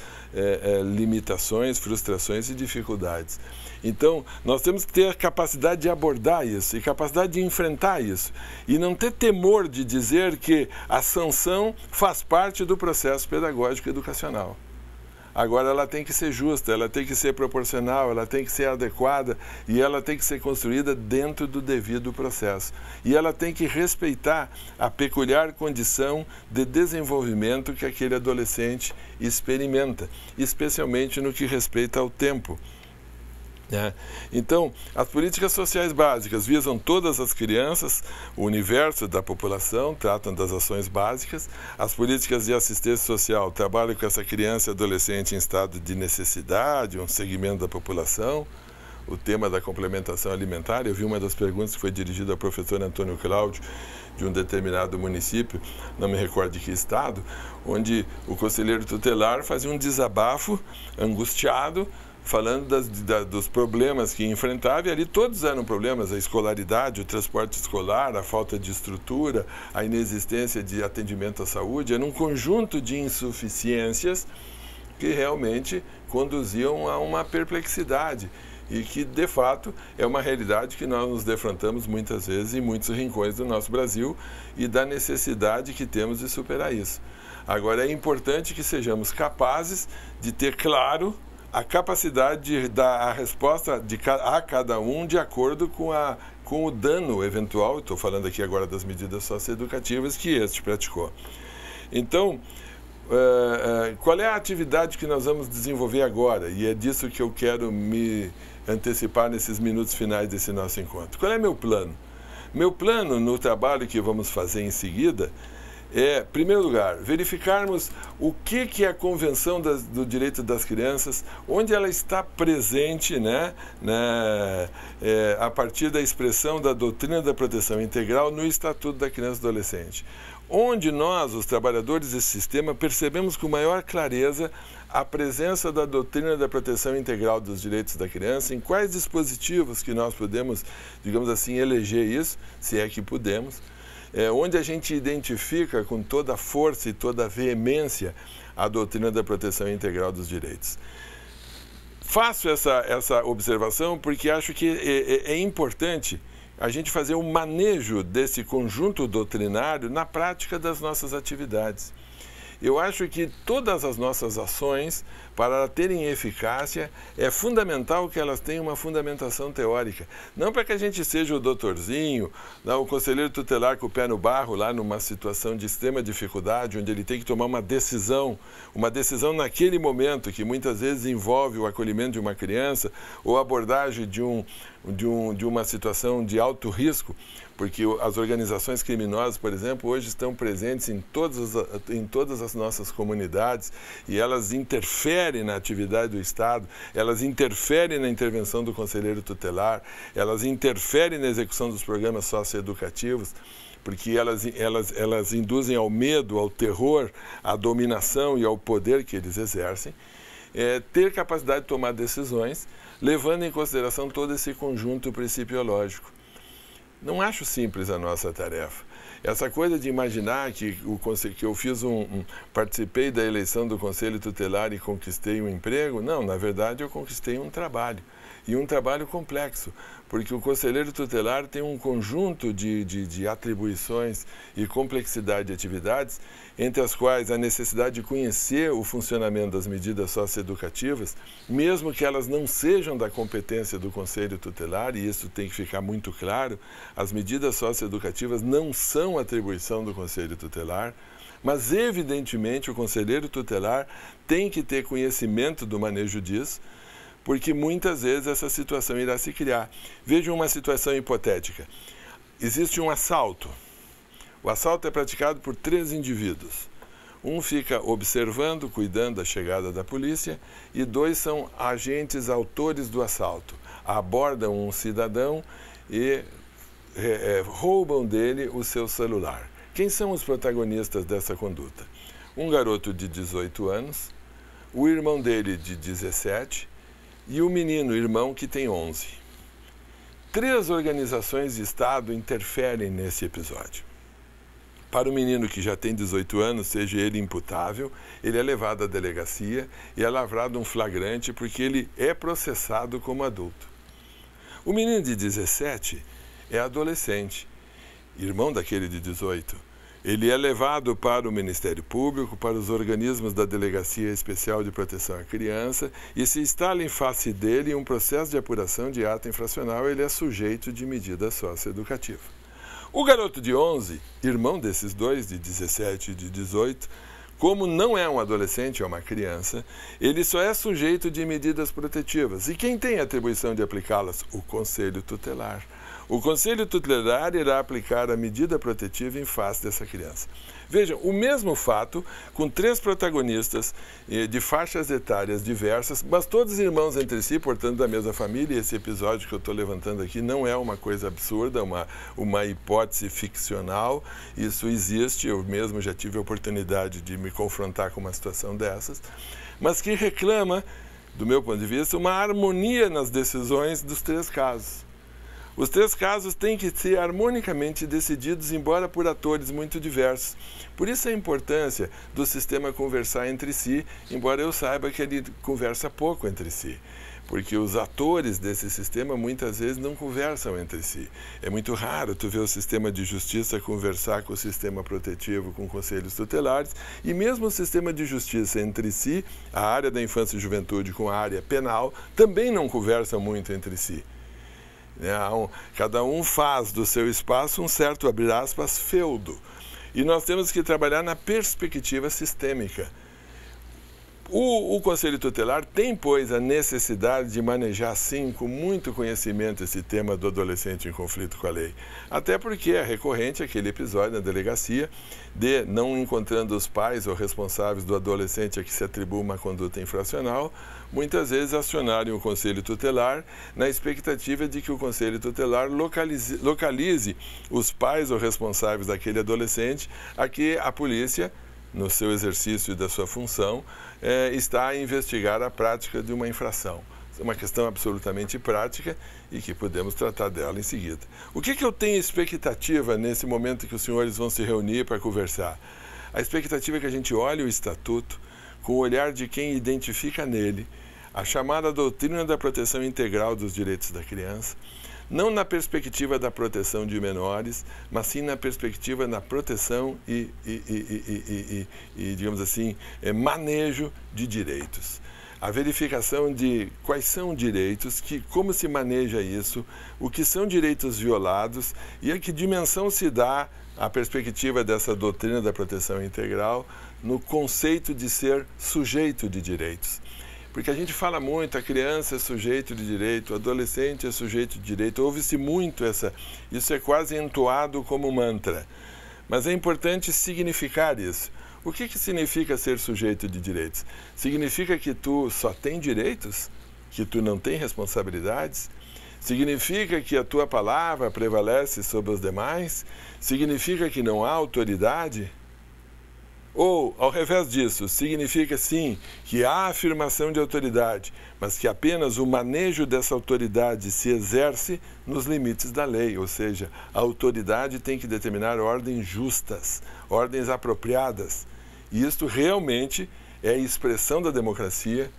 Speaker 2: limitações, frustrações e dificuldades. Então, nós temos que ter a capacidade de abordar isso e capacidade de enfrentar isso. E não ter temor de dizer que a sanção faz parte do processo pedagógico educacional. Agora, ela tem que ser justa, ela tem que ser proporcional, ela tem que ser adequada e ela tem que ser construída dentro do devido processo. E ela tem que respeitar a peculiar condição de desenvolvimento que aquele adolescente experimenta, especialmente no que respeita ao tempo. Então, as políticas sociais básicas visam todas as crianças, o universo da população, tratam das ações básicas. As políticas de assistência social trabalham com essa criança e adolescente em estado de necessidade, um segmento da população. O tema da complementação alimentar, eu vi uma das perguntas que foi dirigida ao professor Antônio Cláudio, de um determinado município, não me recordo de que estado, onde o conselheiro tutelar fazia um desabafo angustiado, falando dos problemas que enfrentava, e ali todos eram problemas, a escolaridade, o transporte escolar, a falta de estrutura, a inexistência de atendimento à saúde, era um conjunto de insuficiências que realmente conduziam a uma perplexidade e que, de fato, é uma realidade que nós nos defrontamos muitas vezes em muitos rincões do nosso Brasil e da necessidade que temos de superar isso. Agora, é importante que sejamos capazes de ter claro a capacidade de dar a resposta a cada um de acordo com o dano eventual, estou falando aqui agora das medidas socioeducativas que este praticou. Então, qual é a atividade que nós vamos desenvolver agora? E é disso que eu quero me antecipar nesses minutos finais desse nosso encontro. Qual é meu plano? Meu plano no trabalho que vamos fazer em seguida é, em primeiro lugar, verificarmos o que é a Convenção do Direito das Crianças, onde ela está presente, a partir da expressão da doutrina da proteção integral no Estatuto da Criança e Adolescente. Onde nós, os trabalhadores desse sistema, percebemos com maior clareza a presença da doutrina da proteção integral dos direitos da criança, em quais dispositivos que nós podemos, digamos assim, eleger isso, se é que podemos, onde a gente identifica com toda a força e toda a veemência a doutrina da proteção integral dos direitos. Faço essa observação porque acho que é importante a gente fazer um manejo desse conjunto doutrinário na prática das nossas atividades. Eu acho que todas as nossas ações, para terem eficácia, é fundamental que elas tenham uma fundamentação teórica. Não para que a gente seja o doutorzinho, o conselheiro tutelar com o pé no barro, lá numa situação de extrema dificuldade, onde ele tem que tomar uma decisão naquele momento, que muitas vezes envolve o acolhimento de uma criança ou a abordagem de uma situação de alto risco, porque as organizações criminosas, por exemplo, hoje estão presentes em todas as nossas comunidades e elas interferem na atividade do Estado, elas interferem na intervenção do conselheiro tutelar, elas interferem na execução dos programas socioeducativos, porque elas induzem ao medo, ao terror, à dominação e ao poder que eles exercem. Ter capacidade de tomar decisões, levando em consideração todo esse conjunto principiológico. Não acho simples a nossa tarefa. Essa coisa de imaginar que eu participei da eleição do Conselho Tutelar e conquistei um emprego, não, na verdade eu conquistei um trabalho. e um trabalho complexo, porque o conselheiro tutelar tem um conjunto de atribuições e complexidade de atividades, entre as quais a necessidade de conhecer o funcionamento das medidas socioeducativas, mesmo que elas não sejam da competência do conselho tutelar, e isso tem que ficar muito claro, as medidas socioeducativas não são atribuição do conselho tutelar, mas evidentemente o conselheiro tutelar tem que ter conhecimento do manejo disso, porque muitas vezes essa situação irá se criar. Vejam uma situação hipotética. Existe um assalto. O assalto é praticado por 3 indivíduos. Um fica observando, cuidando da chegada da polícia, e 2 são agentes autores do assalto. Abordam um cidadão e roubam dele o seu celular. Quem são os protagonistas dessa conduta? Um garoto de 18 anos, o irmão dele de 17 e o menino, irmão, que tem 11. 3 organizações de Estado interferem nesse episódio. Para o menino que já tem 18 anos, seja ele imputável, ele é levado à delegacia e é lavrado um flagrante porque ele é processado como adulto. O menino de 17 é adolescente, irmão daquele de 18. Ele é levado para o Ministério Público, para os organismos da Delegacia Especial de Proteção à Criança, e se instala em face dele um processo de apuração de ato infracional, ele é sujeito de medida socioeducativa. O garoto de 11, irmão desses 2, de 17 e de 18, como não é um adolescente, é uma criança, ele só é sujeito de medidas protetivas. E quem tem a atribuição de aplicá-las? O Conselho Tutelar. O Conselho Tutelar irá aplicar a medida protetiva em face dessa criança. Vejam, o mesmo fato, com 3 protagonistas de faixas etárias diversas, mas todos irmãos entre si, portanto da mesma família. Esse episódio que eu estou levantando aqui não é uma coisa absurda, uma hipótese ficcional. Isso existe, eu mesmo já tive a oportunidade de me confrontar com uma situação dessas, mas que reclama, do meu ponto de vista, uma harmonia nas decisões dos 3 casos. Os 3 casos têm que ser harmonicamente decididos, embora por atores muito diversos. Por isso a importância do sistema conversar entre si, embora eu saiba que ele conversa pouco entre si. Porque os atores desse sistema muitas vezes não conversam entre si. É muito raro tu ver o sistema de justiça conversar com o sistema protetivo, com conselhos tutelares, e mesmo o sistema de justiça entre si, a área da infância e juventude com a área penal, também não conversam muito entre si. Cada um faz do seu espaço um certo, abre aspas, feudo. E nós temos que trabalhar na perspectiva sistêmica. O Conselho Tutelar tem, pois, a necessidade de manejar, sim, com muito conhecimento esse tema do adolescente em conflito com a lei. Até porque é recorrente aquele episódio na delegacia de, não encontrando os pais ou responsáveis do adolescente a que se atribui uma conduta infracional, muitas vezes acionarem o Conselho Tutelar na expectativa de que o Conselho Tutelar localize os pais ou responsáveis daquele adolescente a que a polícia, no seu exercício da sua função, está a investigar a prática de uma infração. É uma questão absolutamente prática e que podemos tratar dela em seguida. O que eu tenho expectativa nesse momento que os senhores vão se reunir para conversar? A expectativa é que a gente olhe o Estatuto com o olhar de quem identifica nele a chamada doutrina da proteção integral dos direitos da criança, não na perspectiva da proteção de menores, mas sim na perspectiva da proteção e digamos assim, manejo de direitos. A verificação de quais são direitos, como se maneja isso, o que são direitos violados e a que dimensão se dá a perspectiva dessa doutrina da proteção integral no conceito de ser sujeito de direitos. Porque a gente fala muito, a criança é sujeito de direito, o adolescente é sujeito de direito, ouve-se muito isso é quase entoado como mantra. Mas é importante significar isso. O que significa ser sujeito de direitos? Significa que tu só tem direitos? Que tu não tem responsabilidades? Significa que a tua palavra prevalece sobre os demais? Significa que não há autoridade? Ou, ao revés disso, significa sim que há afirmação de autoridade, mas que apenas o manejo dessa autoridade se exerce nos limites da lei, ou seja, a autoridade tem que determinar ordens justas, ordens apropriadas. E isto realmente é a expressão da democracia,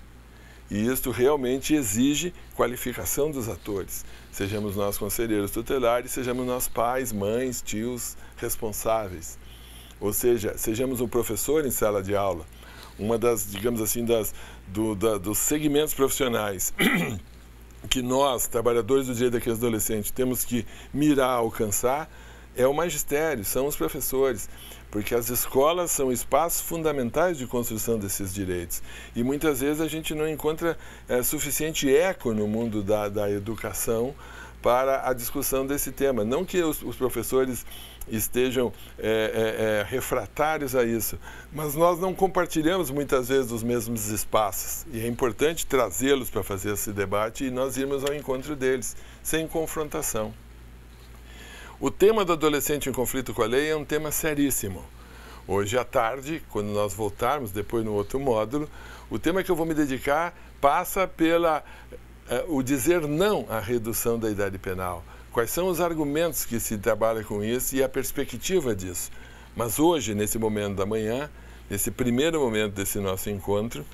Speaker 2: E isto realmente exige qualificação dos atores. Sejamos nós conselheiros tutelares, sejamos nós pais, mães, tios responsáveis. Ou seja, sejamos um professor em sala de aula. Uma das, digamos assim, dos segmentos profissionais que nós, trabalhadores do direito da criança e do adolescente, temos que mirar, alcançar, é o magistério, são os professores, porque as escolas são espaços fundamentais de construção desses direitos. E muitas vezes a gente não encontra suficiente eco no mundo da educação para a discussão desse tema. Não que os professores estejam refratários a isso, mas nós não compartilhamos muitas vezes os mesmos espaços. E é importante trazê-los para fazer esse debate e nós irmos ao encontro deles, sem confrontação. O tema do adolescente em conflito com a lei é um tema seríssimo. Hoje à tarde, quando nós voltarmos, depois no outro módulo, o tema que eu vou me dedicar passa o dizer não à redução da idade penal. Quais são os argumentos que se trabalha com isso e a perspectiva disso. Mas hoje, nesse momento da manhã, nesse primeiro momento desse nosso encontro,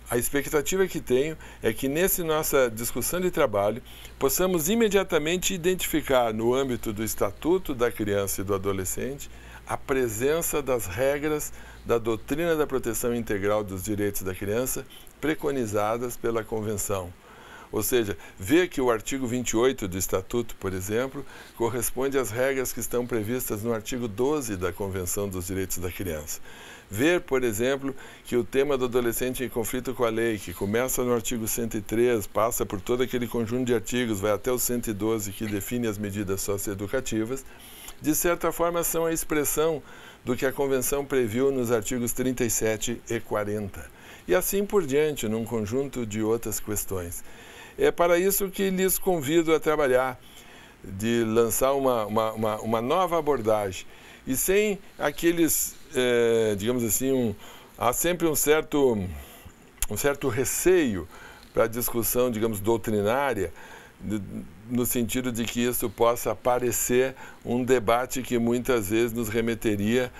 Speaker 2: a expectativa que tenho é que nessa nossa discussão de trabalho possamos imediatamente identificar no âmbito do Estatuto da Criança e do Adolescente a presença das regras da doutrina da proteção integral dos direitos da criança preconizadas pela Convenção. Ou seja, ver que o artigo 28 do Estatuto, por exemplo, corresponde às regras que estão previstas no artigo 12 da Convenção dos Direitos da Criança. Ver, por exemplo, que o tema do adolescente em conflito com a lei, que começa no artigo 103, passa por todo aquele conjunto de artigos, vai até o 112, que define as medidas socioeducativas, de certa forma são a expressão do que a Convenção previu nos artigos 37 e 40. E assim por diante, num conjunto de outras questões. É para isso que lhes convido a trabalhar, de lançar uma nova abordagem. E sem aqueles, digamos assim, há sempre um certo receio para a discussão, digamos, doutrinária, no sentido de que isso possa parecer um debate que muitas vezes nos remeteria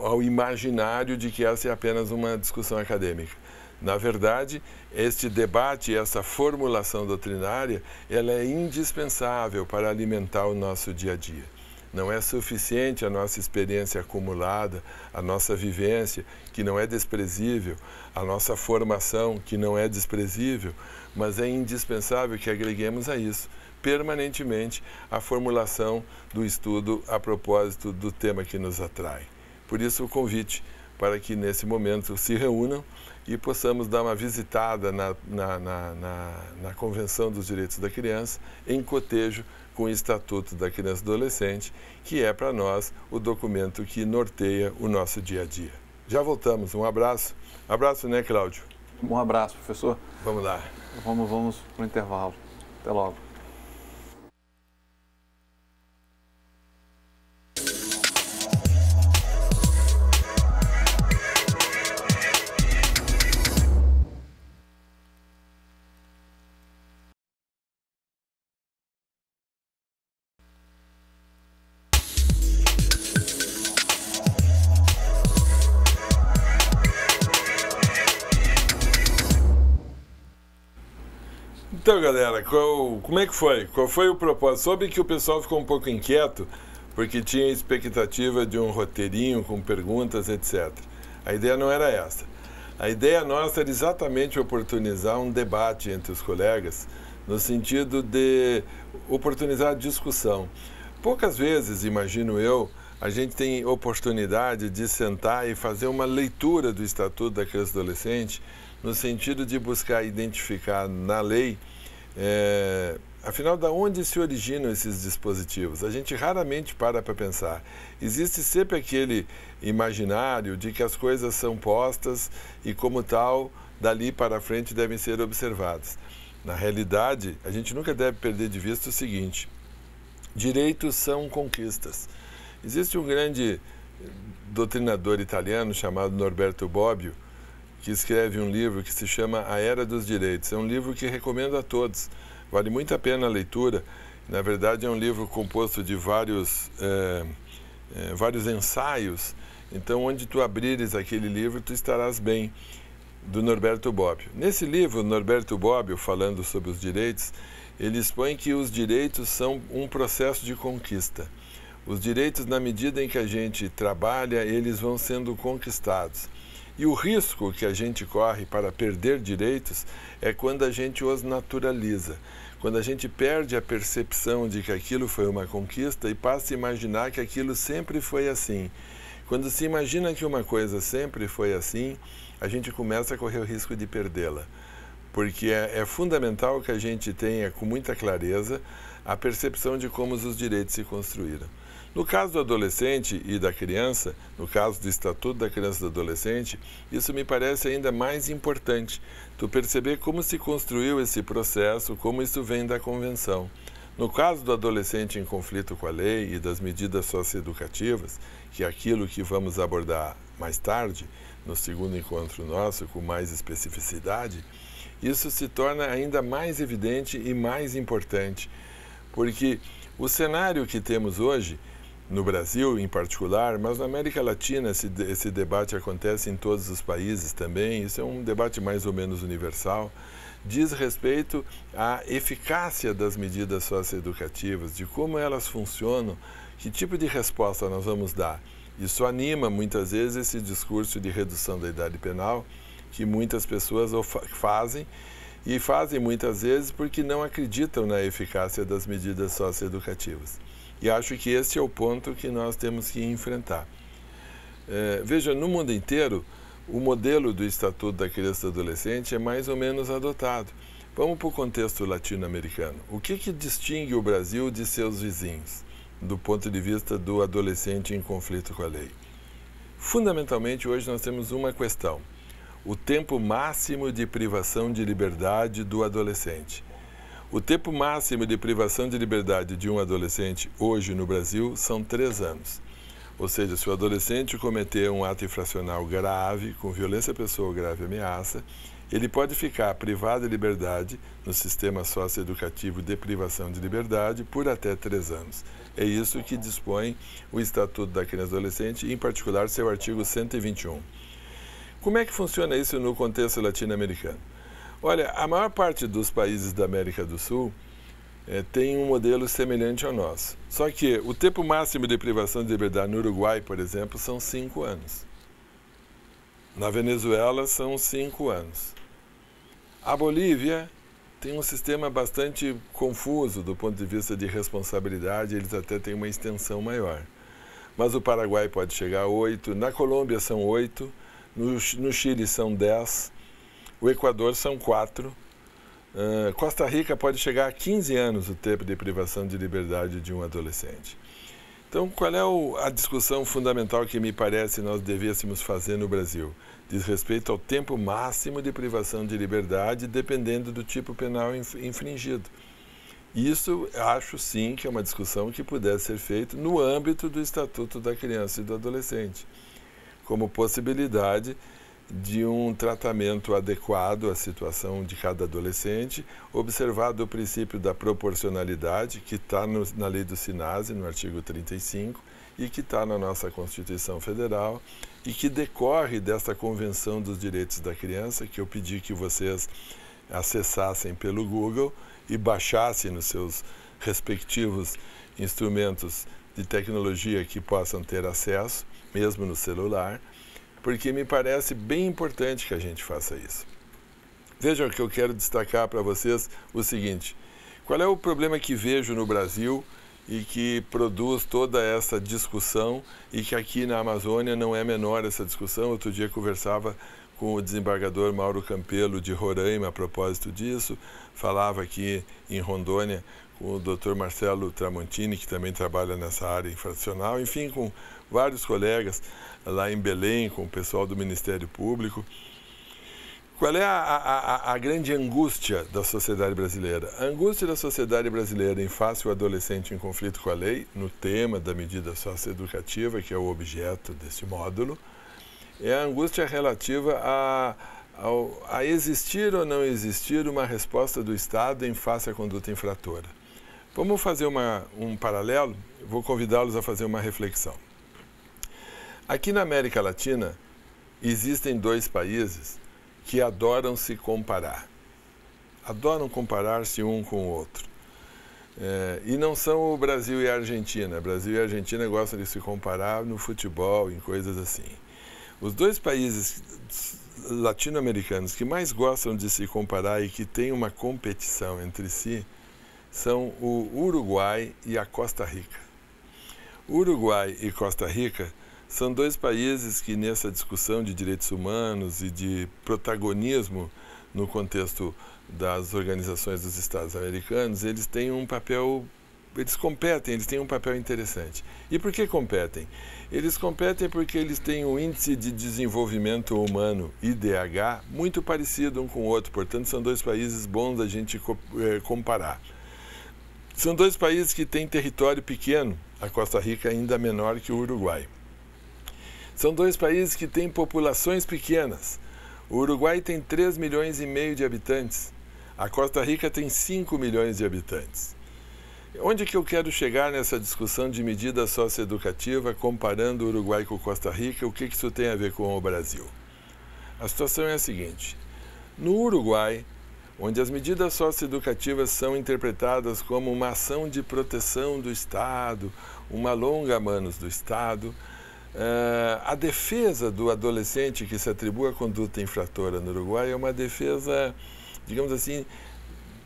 Speaker 2: ao imaginário de que essa é apenas uma discussão acadêmica. Na verdade, este debate, essa formulação doutrinária, ela é indispensável para alimentar o nosso dia a dia. Não é suficiente a nossa experiência acumulada, a nossa vivência, que não é desprezível, a nossa formação, que não é desprezível, mas é indispensável que agreguemos a isso, permanentemente, a formulação do estudo a propósito do tema que nos atrai. Por isso, o convite para que, nesse momento, se reúnam e possamos dar uma visitada na Convenção dos Direitos da Criança, em cotejo com o Estatuto da Criança e do Adolescente, que é para nós o documento que norteia o nosso dia a dia. Já voltamos. Um abraço. Abraço, né, Cláudio?
Speaker 3: Um abraço, professor.
Speaker 2: Vamos lá.
Speaker 3: Vamos para o intervalo. Até logo.
Speaker 2: Então, galera, como é que foi? Qual foi o propósito? Soube que o pessoal ficou um pouco inquieto, porque tinha expectativa de um roteirinho com perguntas, etc. A ideia não era essa. A ideia nossa era exatamente oportunizar um debate entre os colegas, no sentido de oportunizar a discussão. Poucas vezes, imagino eu, a gente tem oportunidade de sentar e fazer uma leitura do Estatuto da Criança e do Adolescente, no sentido de buscar identificar na lei, afinal, de onde se originam esses dispositivos. A gente raramente para pensar. Existe sempre aquele imaginário de que as coisas são postas e, como tal, dali para frente devem ser observadas. Na realidade, a gente nunca deve perder de vista o seguinte: direitos são conquistas. Existe um grande doutrinador italiano chamado Norberto Bobbio, que escreve um livro que se chama A Era dos Direitos. É um livro que recomendo a todos. Vale muito a pena a leitura. Na verdade, é um livro composto de vários ensaios. Então, onde tu abrires aquele livro, tu estarás bem. do Norberto Bobbio. Nesse livro, Norberto Bobbio, falando sobre os direitos, ele expõe que os direitos são um processo de conquista. Os direitos, na medida em que a gente trabalha, eles vão sendo conquistados. E o risco que a gente corre para perder direitos é quando a gente os naturaliza. Quando a gente perde a percepção de que aquilo foi uma conquista e passa a imaginar que aquilo sempre foi assim. Quando se imagina que uma coisa sempre foi assim, a gente começa a correr o risco de perdê-la. Porque é fundamental que a gente tenha com muita clareza a percepção de como os direitos se construíram. No caso do adolescente e da criança, no caso do Estatuto da Criança e do Adolescente, isso me parece ainda mais importante, tu perceber como se construiu esse processo, como isso vem da Convenção. No caso do adolescente em conflito com a lei e das medidas socioeducativas, que é aquilo que vamos abordar mais tarde, no segundo encontro nosso, com mais especificidade, isso se torna ainda mais evidente e mais importante, porque o cenário que temos hoje, no Brasil em particular, mas na América Latina esse debate acontece em todos os países também, isso é um debate mais ou menos universal, diz respeito à eficácia das medidas socioeducativas, de como elas funcionam, que tipo de resposta nós vamos dar. Isso anima muitas vezes esse discurso de redução da idade penal, que muitas pessoas fazem, e fazem muitas vezes porque não acreditam na eficácia das medidas socioeducativas. E acho que esse é o ponto que nós temos que enfrentar. Veja, no mundo inteiro, o modelo do Estatuto da Criança e do Adolescente é mais ou menos adotado. Vamos para o contexto latino-americano. O que distingue o Brasil de seus vizinhos, do ponto de vista do adolescente em conflito com a lei? Fundamentalmente, hoje nós temos uma questão: o tempo máximo de privação de liberdade do adolescente. O tempo máximo de privação de liberdade de um adolescente hoje no Brasil são 3 anos. Ou seja, se o adolescente cometer um ato infracional grave, com violência pessoal ou grave ameaça, ele pode ficar privado de liberdade no sistema socioeducativo de privação de liberdade por até 3 anos. É isso que dispõe o Estatuto da Criança e Adolescente, em particular seu artigo 121. Como é que funciona isso no contexto latino-americano? Olha, a maior parte dos países da América do Sul tem um modelo semelhante ao nosso. Só que o tempo máximo de privação de liberdade no Uruguai, por exemplo, são 5 anos. Na Venezuela são 5 anos. A Bolívia tem um sistema bastante confuso do ponto de vista de responsabilidade, eles até têm uma extensão maior. Mas o Paraguai pode chegar a 8, na Colômbia são 8, no Chile são 10, o Equador são 4, Costa Rica pode chegar a 15 anos o tempo de privação de liberdade de um adolescente. Então, qual é a discussão fundamental que me parece nós devêssemos fazer no Brasil? Diz respeito ao tempo máximo de privação de liberdade, dependendo do tipo penal infringido. Isso, acho sim, que é uma discussão que pudesse ser feita no âmbito do Estatuto da Criança e do Adolescente, como possibilidade de um tratamento adequado à situação de cada adolescente, observado o princípio da proporcionalidade, que está na lei do SINASE, no artigo 35, e que está na nossa Constituição Federal, e que decorre desta Convenção dos Direitos da Criança, que eu pedi que vocês acessassem pelo Google e baixassem nos seus respectivos instrumentos de tecnologia que possam ter acesso, mesmo no celular, porque me parece bem importante que a gente faça isso. Vejam que eu quero destacar para vocês o seguinte: qual é o problema que vejo no Brasil e que produz toda essa discussão, e que aqui na Amazônia não é menor essa discussão? Outro dia conversava com o desembargador Mauro Campelo de Roraima a propósito disso, falava aqui em Rondônia com o Dr. Marcelo Tramontini, que também trabalha nessa área infracional, enfim, com vários colegas lá em Belém, com o pessoal do Ministério Público. Qual é a grande angústia da sociedade brasileira? A angústia da sociedade brasileira em face ao adolescente em conflito com a lei, no tema da medida socioeducativa, que é o objeto desse módulo, é a angústia relativa a existir ou não existir uma resposta do Estado em face à conduta infratora. Vamos fazer um paralelo? Vou convidá-los a fazer uma reflexão. Aqui na América Latina, existem 2 países que adoram se comparar. Adoram comparar-se um com o outro. E não são o Brasil e a Argentina. Brasil e a Argentina gostam de se comparar no futebol, em coisas assim. Os dois países latino-americanos que mais gostam de se comparar e que têm uma competição entre si são o Uruguai e a Costa Rica. Uruguai e Costa Rica são dois países que, nessa discussão de direitos humanos e de protagonismo no contexto das organizações dos Estados americanos, eles têm um papel, eles competem, eles têm um papel interessante. E por que competem? Eles competem porque eles têm um índice de desenvolvimento humano, IDH, muito parecido um com o outro, portanto são dois países bons da gente comparar. São dois países que têm território pequeno, a Costa Rica ainda menor que o Uruguai. São dois países que têm populações pequenas. O Uruguai tem 3,5 milhões de habitantes. A Costa Rica tem 5 milhões de habitantes. Onde que eu quero chegar nessa discussão de medida socioeducativa, comparando o Uruguai com Costa Rica? O que isso tem a ver com o Brasil? A situação é a seguinte. No Uruguai, onde as medidas socioeducativas são interpretadas como uma ação de proteção do Estado, uma longa manos do Estado, a defesa do adolescente que se atribui à conduta infratora no Uruguai é uma defesa, digamos assim,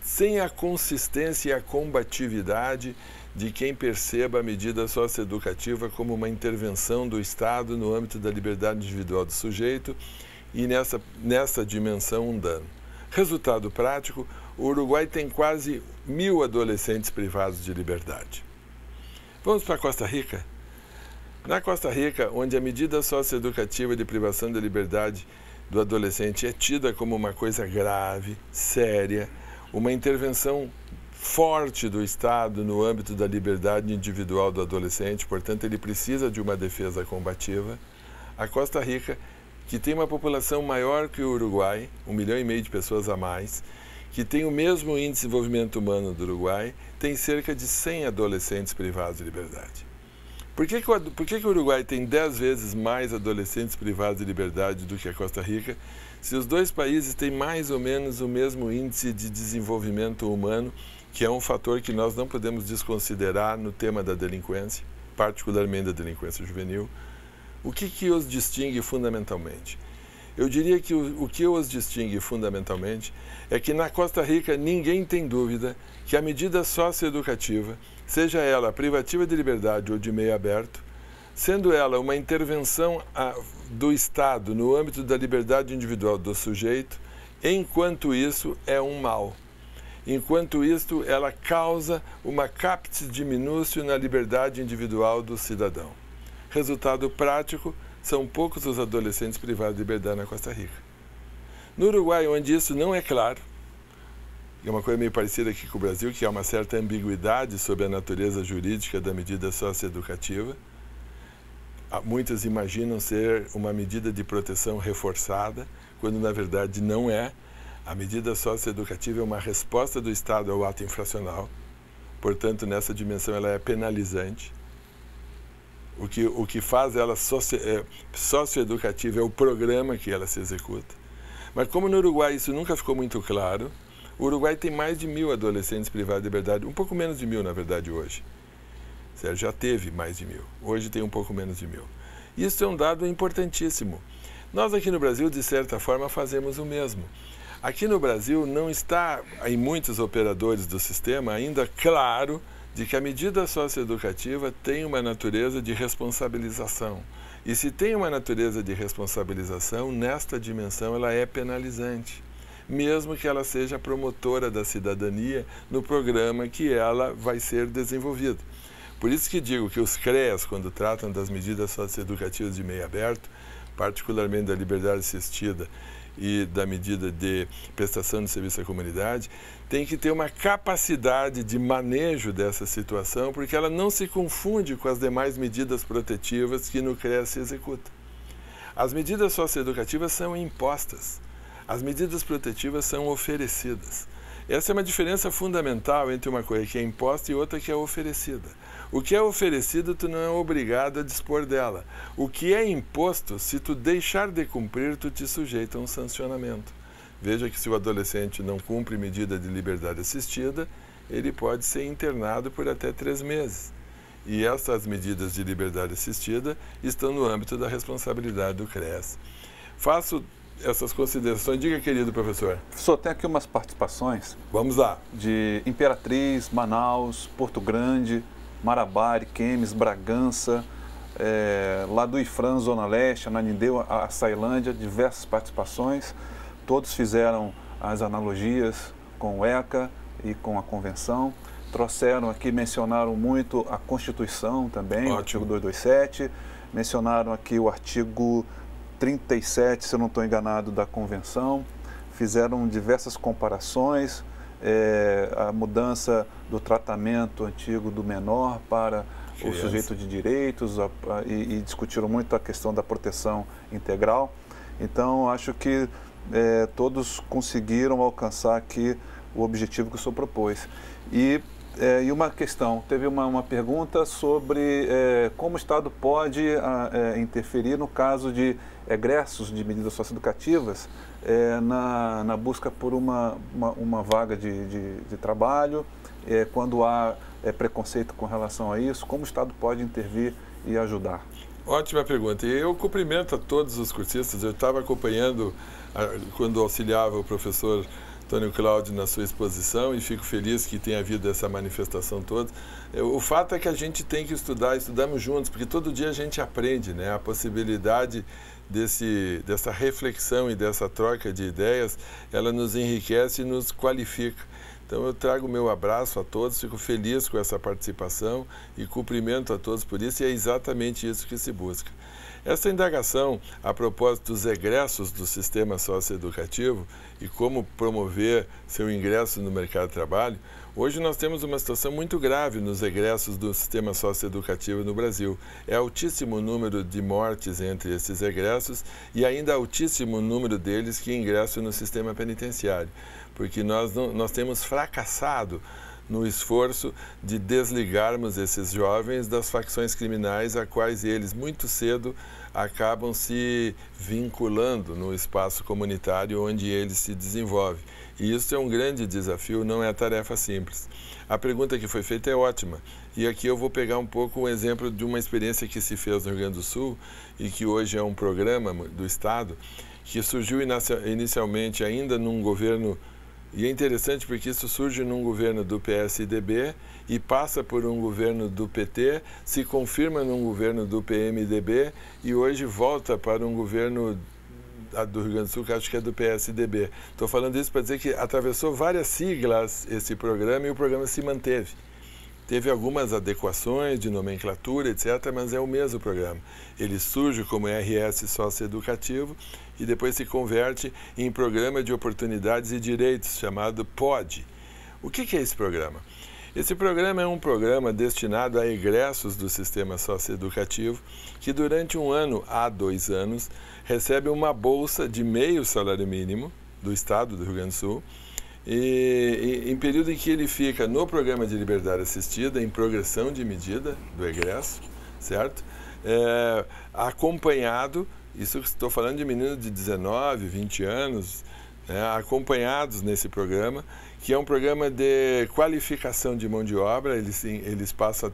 Speaker 2: sem a consistência e a combatividade de quem perceba a medida socioeducativa como uma intervenção do Estado no âmbito da liberdade individual do sujeito e nessa dimensão um dano. Resultado prático, o Uruguai tem quase 1.000 adolescentes privados de liberdade. Vamos para Costa Rica? Na Costa Rica, onde a medida socioeducativa de privação da liberdade do adolescente é tida como uma coisa grave, séria, uma intervenção forte do Estado no âmbito da liberdade individual do adolescente, portanto ele precisa de uma defesa combativa, a Costa Rica, que tem uma população maior que o Uruguai, 1,5 milhão de pessoas a mais, que tem o mesmo índice de desenvolvimento humano do Uruguai, tem cerca de 100 adolescentes privados de liberdade. Por que o Uruguai tem 10 vezes mais adolescentes privados de liberdade do que a Costa Rica, se os dois países têm mais ou menos o mesmo índice de desenvolvimento humano, que é um fator que nós não podemos desconsiderar no tema da delinquência, particularmente da delinquência juvenil? O que os distingue fundamentalmente? Eu diria que o que os distingue fundamentalmente é que na Costa Rica ninguém tem dúvida que a medida socioeducativa, seja ela privativa de liberdade ou de meio aberto, sendo ela uma intervenção do Estado no âmbito da liberdade individual do sujeito, enquanto isso é um mal. Enquanto isto, ela causa uma captis diminutio na liberdade individual do cidadão. Resultado prático, são poucos os adolescentes privados de liberdade na Costa Rica. No Uruguai, onde isso não é claro, é uma coisa meio parecida aqui com o Brasil, que há uma certa ambiguidade sobre a natureza jurídica da medida socioeducativa. Muitos imaginam ser uma medida de proteção reforçada, quando na verdade não é. A medida socioeducativa é uma resposta do Estado ao ato infracional, portanto, nessa dimensão ela é penalizante. O que faz ela socioeducativa é o programa que ela se executa. Mas como no Uruguai isso nunca ficou muito claro, o Uruguai tem mais de 1.000 adolescentes privados de liberdade, um pouco menos de 1.000 na verdade hoje. Já teve mais de 1.000, hoje tem um pouco menos de 1.000. Isso é um dado importantíssimo. Nós aqui no Brasil, de certa forma, fazemos o mesmo. Aqui no Brasil não está, em muitos operadores do sistema, ainda claro de que a medida socioeducativa tem uma natureza de responsabilização. E se tem uma natureza de responsabilização, nesta dimensão ela é penalizante, mesmo que ela seja promotora da cidadania no programa que ela vai ser desenvolvido. Por isso que digo que os CREAS, quando tratam das medidas socioeducativas de meio aberto, particularmente da liberdade assistida e da medida de prestação de serviço à comunidade, tem que ter uma capacidade de manejo dessa situação, porque ela não se confunde com as demais medidas protetivas que no CREAS se executam. As medidas socioeducativas são impostas, as medidas protetivas são oferecidas. Essa é uma diferença fundamental entre uma coisa que é imposta e outra que é oferecida. O que é oferecido, tu não é obrigado a dispor dela. O que é imposto, se tu deixar de cumprir, tu te sujeita a um sancionamento. Veja que se o adolescente não cumpre medida de liberdade assistida, ele pode ser internado por até 3 meses. E essas medidas de liberdade assistida estão no âmbito da responsabilidade do CREAS. Faço essas considerações. Diga, querido professor.
Speaker 3: Professor, tem aqui umas participações.
Speaker 2: Vamos lá.
Speaker 3: De Imperatriz, Manaus, Porto Grande, Marabá, Ariquemes, Bragança, lá do Ifrã, Zona Leste, Ananindeu, a Sailândia, diversas participações. Todos fizeram as analogias com o ECA e com a Convenção. Trouxeram aqui, mencionaram muito a Constituição também, o artigo 227. Mencionaram aqui o artigo 37, se eu não estou enganado, da Convenção. Fizeram diversas comparações, a mudança do tratamento antigo do menor para o sujeito de direitos e discutiram muito a questão da proteção integral. Então, acho que todos conseguiram alcançar aqui o objetivo que o senhor propôs. E uma questão, teve uma pergunta sobre como o Estado pode interferir no caso de egressos de medidas socioeducativas na busca por uma vaga de trabalho, quando há preconceito com relação a isso, como o Estado pode intervir e ajudar?
Speaker 2: Ótima pergunta. E eu cumprimento a todos os cursistas. Eu estava acompanhando, quando auxiliava o professor Antônio Cláudio na sua exposição, e fico feliz que tenha havido essa manifestação toda. O fato é que a gente tem que estudamos juntos, porque todo dia a gente aprende, né? A possibilidade dessa reflexão e dessa troca de ideias, ela nos enriquece e nos qualifica. Então eu trago o meu abraço a todos, fico feliz com essa participação e cumprimento a todos por isso, e é exatamente isso que se busca. Essa indagação a propósito dos egressos do sistema socioeducativo e como promover seu ingresso no mercado de trabalho, hoje nós temos uma situação muito grave nos egressos do sistema socioeducativo no Brasil. É altíssimo o número de mortes entre esses egressos e ainda altíssimo o número deles que ingressam no sistema penitenciário, porque nós temos fracassado no esforço de desligarmos esses jovens das facções criminais a quais eles muito cedo acabam se vinculando no espaço comunitário onde eles se desenvolvem. E isso é um grande desafio, não é tarefa simples. A pergunta que foi feita é ótima. E aqui eu vou pegar um pouco um exemplo de uma experiência que se fez no Rio Grande do Sul e que hoje é um programa do Estado que surgiu inicialmente ainda num governo. E é interessante porque isso surge num governo do PSDB e passa por um governo do PT, se confirma num governo do PMDB e hoje volta para um governo do Rio Grande do Sul, que acho que é do PSDB. Estou falando isso para dizer que atravessou várias siglas esse programa e o programa se manteve. Teve algumas adequações de nomenclatura, etc., mas é o mesmo programa. Ele surge como RS socioeducativo e depois se converte em Programa de Oportunidades e Direitos, chamado POD. O que é esse programa? Esse programa é um programa destinado a egressos do sistema socioeducativo que durante 1 ano a 2 anos recebe uma bolsa de meio salário mínimo do Estado do Rio Grande do Sul, e em período em que ele fica no programa de liberdade assistida, em progressão de medida do egresso, certo? Acompanhado, isso estou falando de meninos de 19, 20 anos, acompanhados nesse programa, que é um programa de qualificação de mão de obra. Eles passam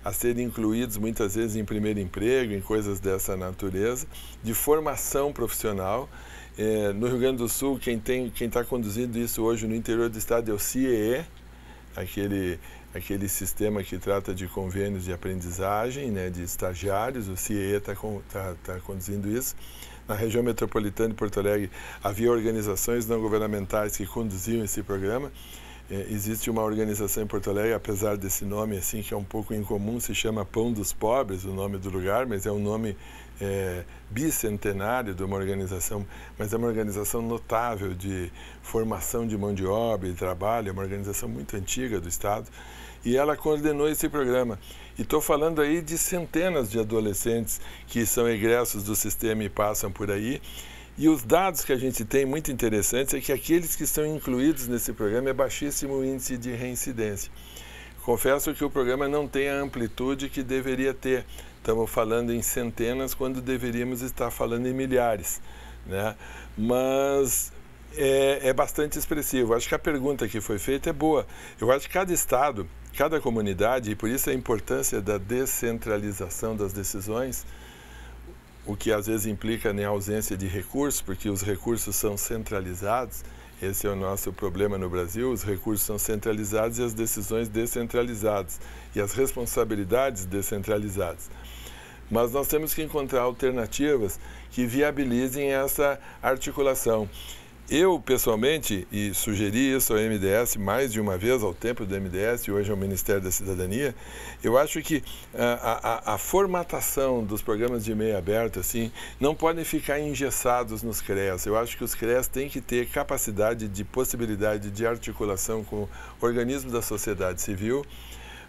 Speaker 2: a ser incluídos muitas vezes em primeiro emprego, em coisas dessa natureza, de formação profissional. No Rio Grande do Sul, quem está conduzindo isso hoje no interior do estado é o CIEE, aquele sistema que trata de convênios de aprendizagem, né, de estagiários. O CIEE está conduzindo isso. Na região metropolitana de Porto Alegre havia organizações não governamentais que conduziam esse programa. Existe uma organização em Porto Alegre, apesar desse nome assim que é um pouco incomum, se chama Pão dos Pobres, o nome do lugar, mas é um nome bicentenário de uma organização, mas é uma organização notável de formação de mão de obra e trabalho, é uma organização muito antiga do Estado, e ela coordenou esse programa. E estou falando aí de centenas de adolescentes que são egressos do sistema e passam por aí, E os dados que a gente tem, muito interessantes, é que aqueles que estão incluídos nesse programa é baixíssimo índice de reincidência. Confesso que o programa não tem a amplitude que deveria ter. Estamos falando em centenas quando deveríamos estar falando em milhares, né? Mas é bastante expressivo. Acho que a pergunta que foi feita é boa. Eu acho que cada estado, cada comunidade, e por isso a importância da descentralização das decisões, o que às vezes implica em ausência de recursos, porque os recursos são centralizados. Esse é o nosso problema no Brasil, os recursos são centralizados e as decisões descentralizadas, e as responsabilidades descentralizadas. Mas nós temos que encontrar alternativas que viabilizem essa articulação. Eu, pessoalmente, e sugeri isso ao MDS mais de uma vez, ao tempo do MDS e hoje ao Ministério da Cidadania, eu acho que a formatação dos programas de meio aberto assim, não podem ficar engessados nos CREAS. Eu acho que os CREAS têm que ter capacidade de possibilidade de articulação com organismos da sociedade civil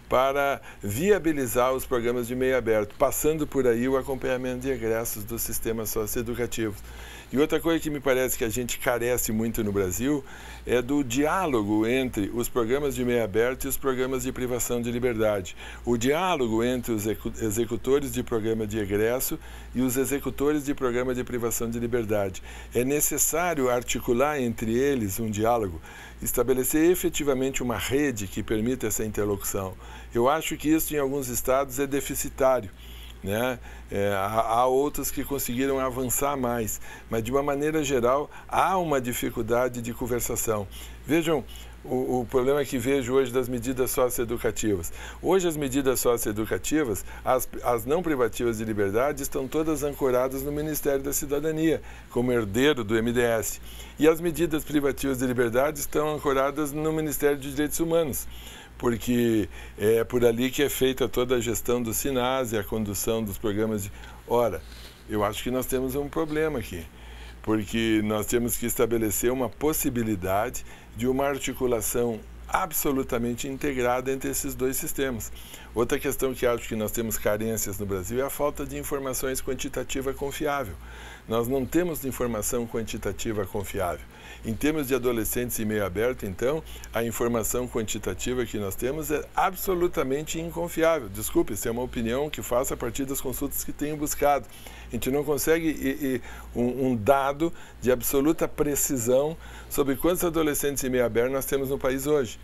Speaker 2: para viabilizar os programas de meio aberto, passando por aí o acompanhamento de egressos dos sistemas socioeducativos. E outra coisa que me parece que a gente carece muito no Brasil é do diálogo entre os programas de meio aberto e os programas de privação de liberdade. O diálogo entre os executores de programa de egresso e os executores de programa de privação de liberdade. É necessário articular entre eles um diálogo, estabelecer efetivamente uma rede que permita essa interlocução. Eu acho que isso em alguns estados é deficitário, né? Há outros que conseguiram avançar mais, mas de uma maneira geral há uma dificuldade de conversação. Vejam o problema que vejo hoje das medidas socioeducativas. Hoje as medidas socioeducativas, as não privativas de liberdade, estão todas ancoradas no Ministério da Cidadania, como herdeiro do MDS. E as medidas privativas de liberdade estão ancoradas no Ministério de Direitos Humanos, porque é por ali que é feita toda a gestão do SINAS e a condução dos programas de... Ora, eu acho que nós temos um problema aqui, porque nós temos que estabelecer uma possibilidade de uma articulação absolutamente integrada entre esses dois sistemas. Outra questão que acho que nós temos carências no Brasil é a falta de informações quantitativa confiável. Nós não temos informação quantitativa confiável. Em termos de adolescentes e meio aberto, então, a informação quantitativa que nós temos é absolutamente inconfiável. Desculpe, isso é uma opinião que faço a partir das consultas que tenho buscado. A gente não consegue um dado de absoluta precisão sobre quantos adolescentes e meio aberto nós temos no país hoje.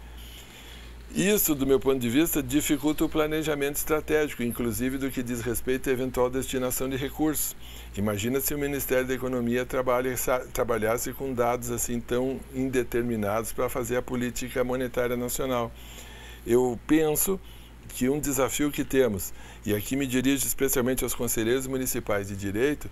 Speaker 2: Isso, do meu ponto de vista, dificulta o planejamento estratégico, inclusive do que diz respeito à eventual destinação de recursos. Imagina se o Ministério da Economia trabalhasse com dados assim tão indeterminados para fazer a política monetária nacional. Eu penso que um desafio que temos, e aqui me dirijo especialmente aos conselheiros municipais de direito,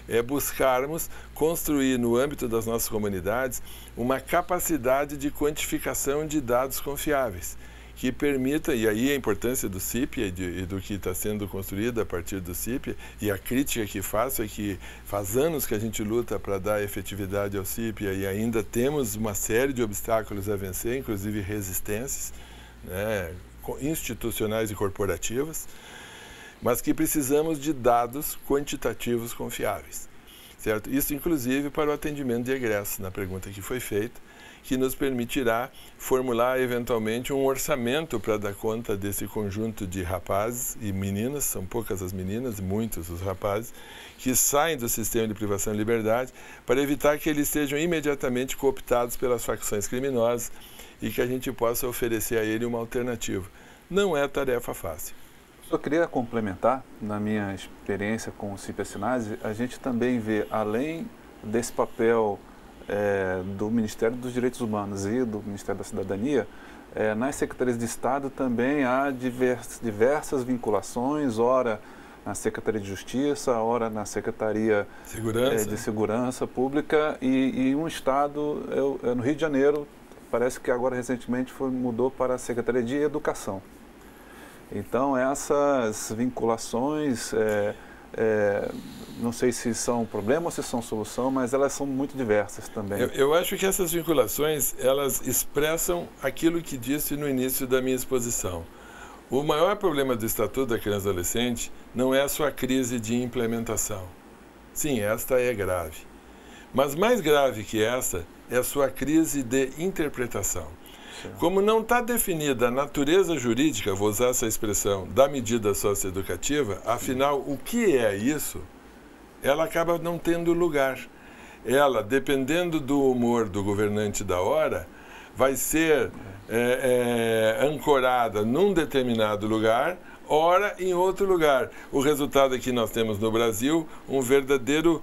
Speaker 2: é buscarmos construir no âmbito das nossas comunidades uma capacidade de quantificação de dados confiáveis, que permita, e aí a importância do CIP e do que está sendo construído a partir do CIP, e a crítica que faço é que faz anos que a gente luta para dar efetividade ao CIP e ainda temos uma série de obstáculos a vencer, inclusive resistências, né, institucionais e corporativas, mas que precisamos de dados quantitativos confiáveis, certo? Isso inclusive para o atendimento de egressos, na pergunta que foi feita, que nos permitirá formular eventualmente um orçamento para dar conta desse conjunto de rapazes e meninas, são poucas as meninas, muitos os rapazes, que saem do sistema de privação de liberdade, para evitar que eles sejam imediatamente cooptados pelas facções criminosas e que a gente possa oferecer a ele uma alternativa. Não é tarefa fácil.
Speaker 3: Eu queria complementar, na minha experiência com o CIP Assinase, a gente também vê, além desse papel do Ministério dos Direitos Humanos e do Ministério da Cidadania, nas secretarias de Estado também há diversas vinculações, ora na Secretaria de Justiça, ora na Secretaria de Segurança Pública e um Estado, no Rio de Janeiro, parece que agora recentemente mudou para a Secretaria de Educação. Então essas vinculações, não sei se são problema ou se são solução, mas elas são muito diversas também.
Speaker 2: Eu acho que essas vinculações, elas expressam aquilo que disse no início da minha exposição. O maior problema do Estatuto da Criança e Adolescente não é a sua crise de implementação. Sim, esta é grave. Mas mais grave que essa é a sua crise de interpretação. Como não está definida a natureza jurídica, vou usar essa expressão, da medida socioeducativa, afinal, o que é isso? Ela acaba não tendo lugar. Ela, dependendo do humor do governante da hora, vai ser ancorada num determinado lugar, ora em outro lugar. O resultado é que nós temos no Brasil um verdadeiro,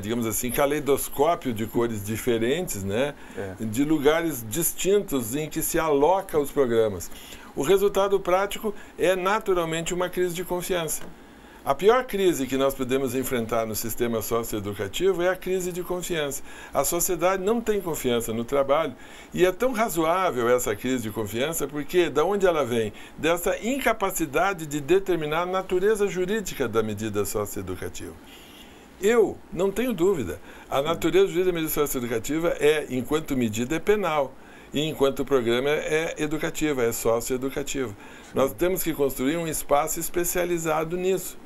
Speaker 2: digamos assim, caleidoscópio de cores diferentes, né? De lugares distintos em que se aloca os programas. O resultado prático é naturalmente uma crise de confiança. A pior crise que nós podemos enfrentar no sistema socioeducativo é a crise de confiança. A sociedade não tem confiança no trabalho e é tão razoável essa crise de confiança porque, da onde ela vem? Dessa incapacidade de determinar a natureza jurídica da medida socioeducativa. Eu não tenho dúvida, a natureza jurídica da medida socioeducativa enquanto medida, é penal. E enquanto o programa é educativo, é socioeducativo. Nós temos que construir um espaço especializado nisso,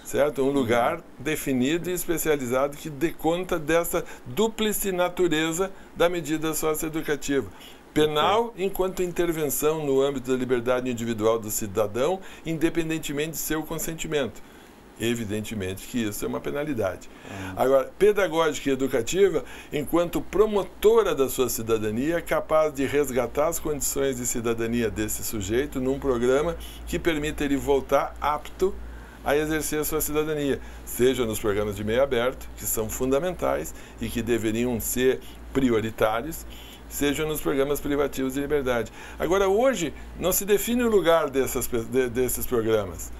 Speaker 2: certo? Um lugar definido e especializado que dê conta dessa dúplice natureza da medida socioeducativa. Penal enquanto intervenção no âmbito da liberdade individual do cidadão, independentemente de seu consentimento. Evidentemente que isso é uma penalidade. Agora, pedagógica e educativa, enquanto promotora da sua cidadania, capaz de resgatar as condições de cidadania desse sujeito num programa que permita ele voltar apto a exercer a sua cidadania, seja nos programas de meio aberto, que são fundamentais e que deveriam ser prioritários, seja nos programas privativos de liberdade. Agora, hoje, não se define o lugar desses programas.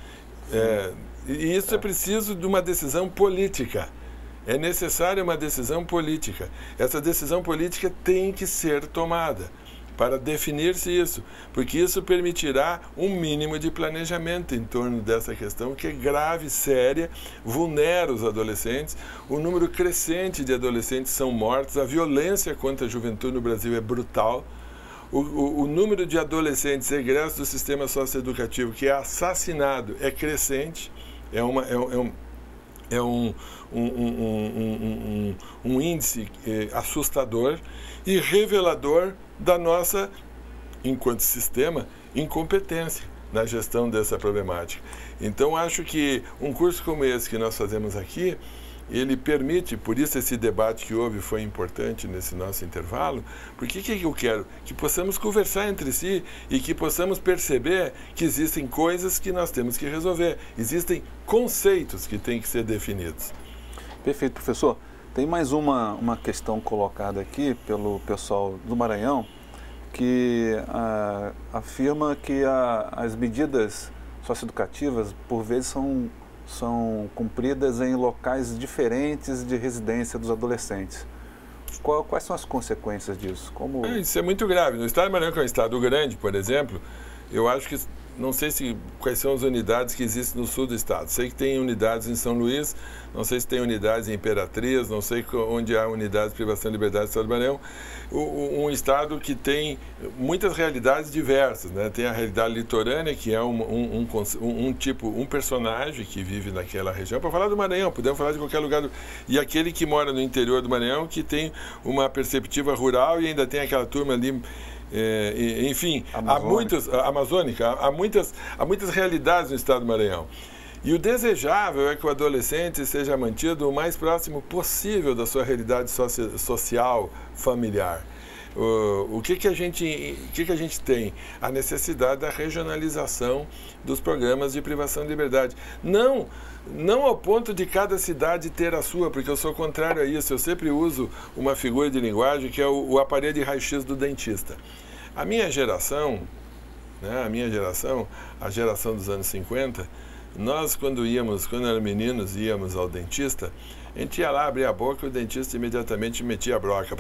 Speaker 2: E isso é preciso de uma decisão política. É necessária uma decisão política. Essa decisão política tem que ser tomada para definir-se isso, porque isso permitirá um mínimo de planejamento em torno dessa questão que é grave, séria, vulnera os adolescentes. O número crescente de adolescentes são mortos, a violência contra a juventude no Brasil é brutal. O número de adolescentes egressos do sistema socioeducativo que é assassinado é crescente. É um índice assustador e revelador da nossa, enquanto sistema, incompetência na gestão dessa problemática. Então, acho que um curso como esse que nós fazemos aqui, ele permite, por isso esse debate que houve foi importante nesse nosso intervalo, porque o que eu quero? Que possamos conversar entre si e que possamos perceber que existem coisas que nós temos que resolver, existem conceitos que têm que ser definidos.
Speaker 3: Perfeito, professor. Tem mais uma questão colocada aqui pelo pessoal do Maranhão, que afirma que as medidas socioeducativas, por vezes, são cumpridas em locais diferentes de residência dos adolescentes. Quais são as consequências disso?
Speaker 2: Isso é muito grave. No estado do Maranhão, que é um estado grande, por exemplo, eu acho que, não sei quais são as unidades que existem no sul do estado. Sei que tem unidades em São Luís, não sei se tem unidades em Imperatriz, não sei onde há unidades de privação de liberdade do estado do Maranhão. Um estado que tem muitas realidades diversas, né? Tem a realidade litorânea, que é um personagem que vive naquela região. Para falar do Maranhão, podemos falar de qualquer lugar. E aquele que mora no interior do Maranhão, que tem uma perspectiva rural e ainda tem aquela turma ali. Enfim, há muitas realidades no estado do Maranhão. E o desejável é que o adolescente seja mantido o mais próximo possível da sua realidade social, familiar. O que a gente tem? A necessidade da regionalização dos programas de privação de liberdade. Não ao ponto de cada cidade ter a sua, porque eu sou contrário a isso. Eu sempre uso uma figura de linguagem que é o aparelho de raio-x do dentista. A minha geração, a geração dos anos 50, nós quando eram meninos, íamos ao dentista, a gente ia lá, abria a boca e o dentista imediatamente metia a broca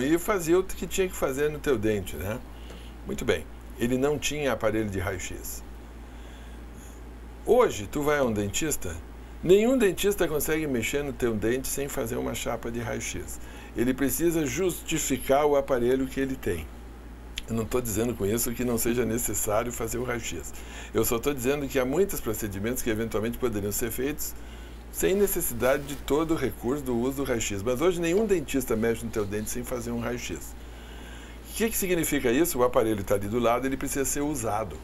Speaker 2: e fazia o que tinha que fazer no teu dente, né? Muito bem, ele não tinha aparelho de raio-x. Hoje, tu vai a um dentista, nenhum dentista consegue mexer no teu dente sem fazer uma chapa de raio-x. Ele precisa justificar o aparelho que ele tem. Eu não estou dizendo com isso que não seja necessário fazer o raio-x. Eu só estou dizendo que há muitos procedimentos que eventualmente poderiam ser feitos sem necessidade de todo o recurso do uso do raio-x. Mas hoje nenhum dentista mexe no teu dente sem fazer um raio-x. O que significa isso? O aparelho está ali do lado, ele precisa ser usado.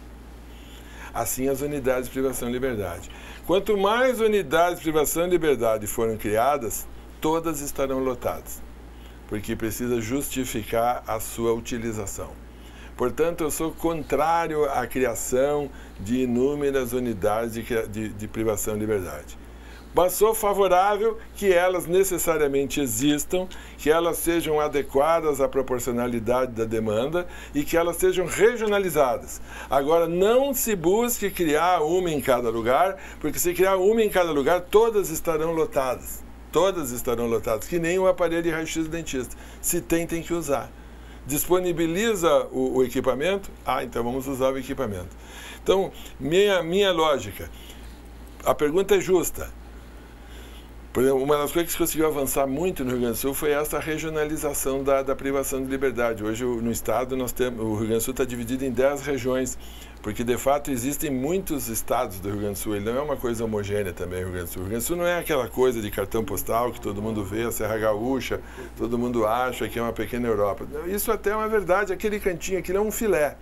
Speaker 2: Assim as unidades de privação de liberdade. Quanto mais unidades de privação de liberdade forem criadas, todas estarão lotadas, porque precisa justificar a sua utilização. Portanto, eu sou contrário à criação de inúmeras unidades de privação de liberdade. Mas sou favorável que elas necessariamente existam, que elas sejam adequadas à proporcionalidade da demanda e que elas sejam regionalizadas. Agora, não se busque criar uma em cada lugar, porque se criar uma em cada lugar, todas estarão lotadas. Todas estarão lotadas, que nem o aparelho de raio-x do dentista. Se tem que usar. Disponibiliza o equipamento? Então vamos usar o equipamento. Então, minha lógica, a pergunta é justa. Por exemplo, uma das coisas que conseguiu avançar muito no Rio Grande do Sul foi essa regionalização da privação de liberdade. Hoje, no estado, o Rio Grande do Sul está dividido em 10 regiões, porque, de fato, existem muitos estados do Rio Grande do Sul. Ele não é uma coisa homogênea também, o Rio Grande do Sul. O Rio Grande do Sul não é aquela coisa de cartão postal que todo mundo vê, a Serra Gaúcha, todo mundo acha que é uma pequena Europa. Isso até é uma verdade, aquele cantinho, aquilo é um filé,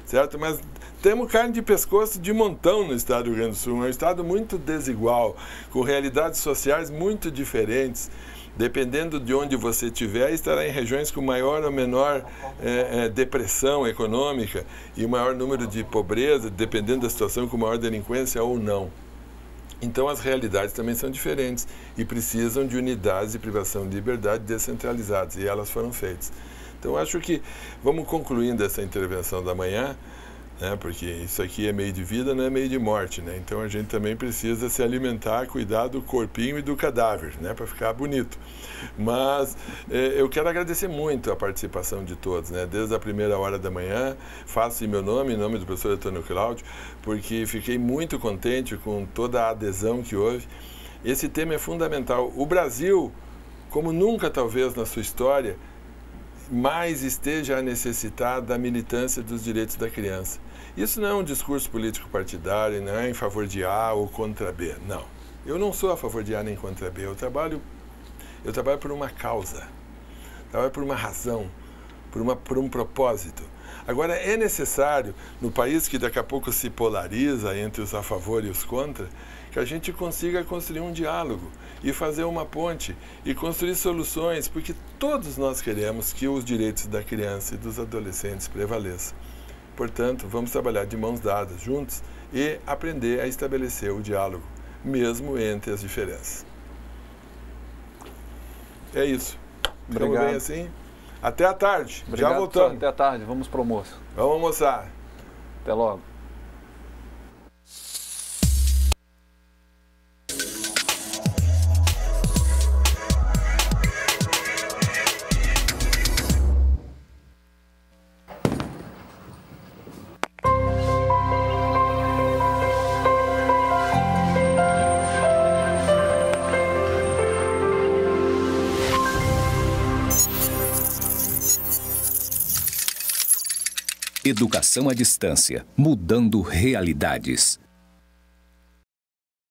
Speaker 2: certo? Mas temos carne de pescoço de montão no estado do Rio Grande do Sul. É um estado muito desigual, com realidades sociais muito diferentes. Dependendo de onde você estiver, estará em regiões com maior ou menor depressão econômica e maior número de pobreza, dependendo da situação, com maior delinquência ou não. Então, as realidades também são diferentes e precisam de unidades de privação de liberdade descentralizadas, e elas foram feitas. Então, acho que vamos concluindo essa intervenção da manhã, né, porque isso aqui é meio de vida, não é meio de morte, né? Então a gente também precisa se alimentar, cuidar do corpinho e do cadáver, né, para ficar bonito. Mas eu quero agradecer muito a participação de todos, né, desde a primeira hora da manhã. Faço em meu nome, em nome do professor Antônio Cláudio, porque fiquei muito contente com toda a adesão que houve. Esse tema é fundamental. O Brasil, como nunca talvez na sua história, mais esteja a necessitar da militância dos direitos da criança. Isso não é um discurso político partidário, não é em favor de A ou contra B, não. Eu não sou a favor de A nem contra B, eu trabalho por uma causa, trabalho por uma razão, por um propósito. Agora, é necessário, no país que daqui a pouco se polariza entre os a favor e os contra, que a gente consiga construir um diálogo e fazer uma ponte e construir soluções, porque todos nós queremos que os direitos da criança e dos adolescentes prevaleçam. Portanto, vamos trabalhar de mãos dadas, juntos, e aprender a estabelecer o diálogo, mesmo entre as diferenças. É isso. Ficamos bem assim? Até a tarde.
Speaker 3: Obrigado,
Speaker 2: já voltamos.
Speaker 3: Até a tarde. Vamos para o almoço.
Speaker 2: Vamos almoçar.
Speaker 3: Até logo.
Speaker 1: Educação à distância, mudando realidades.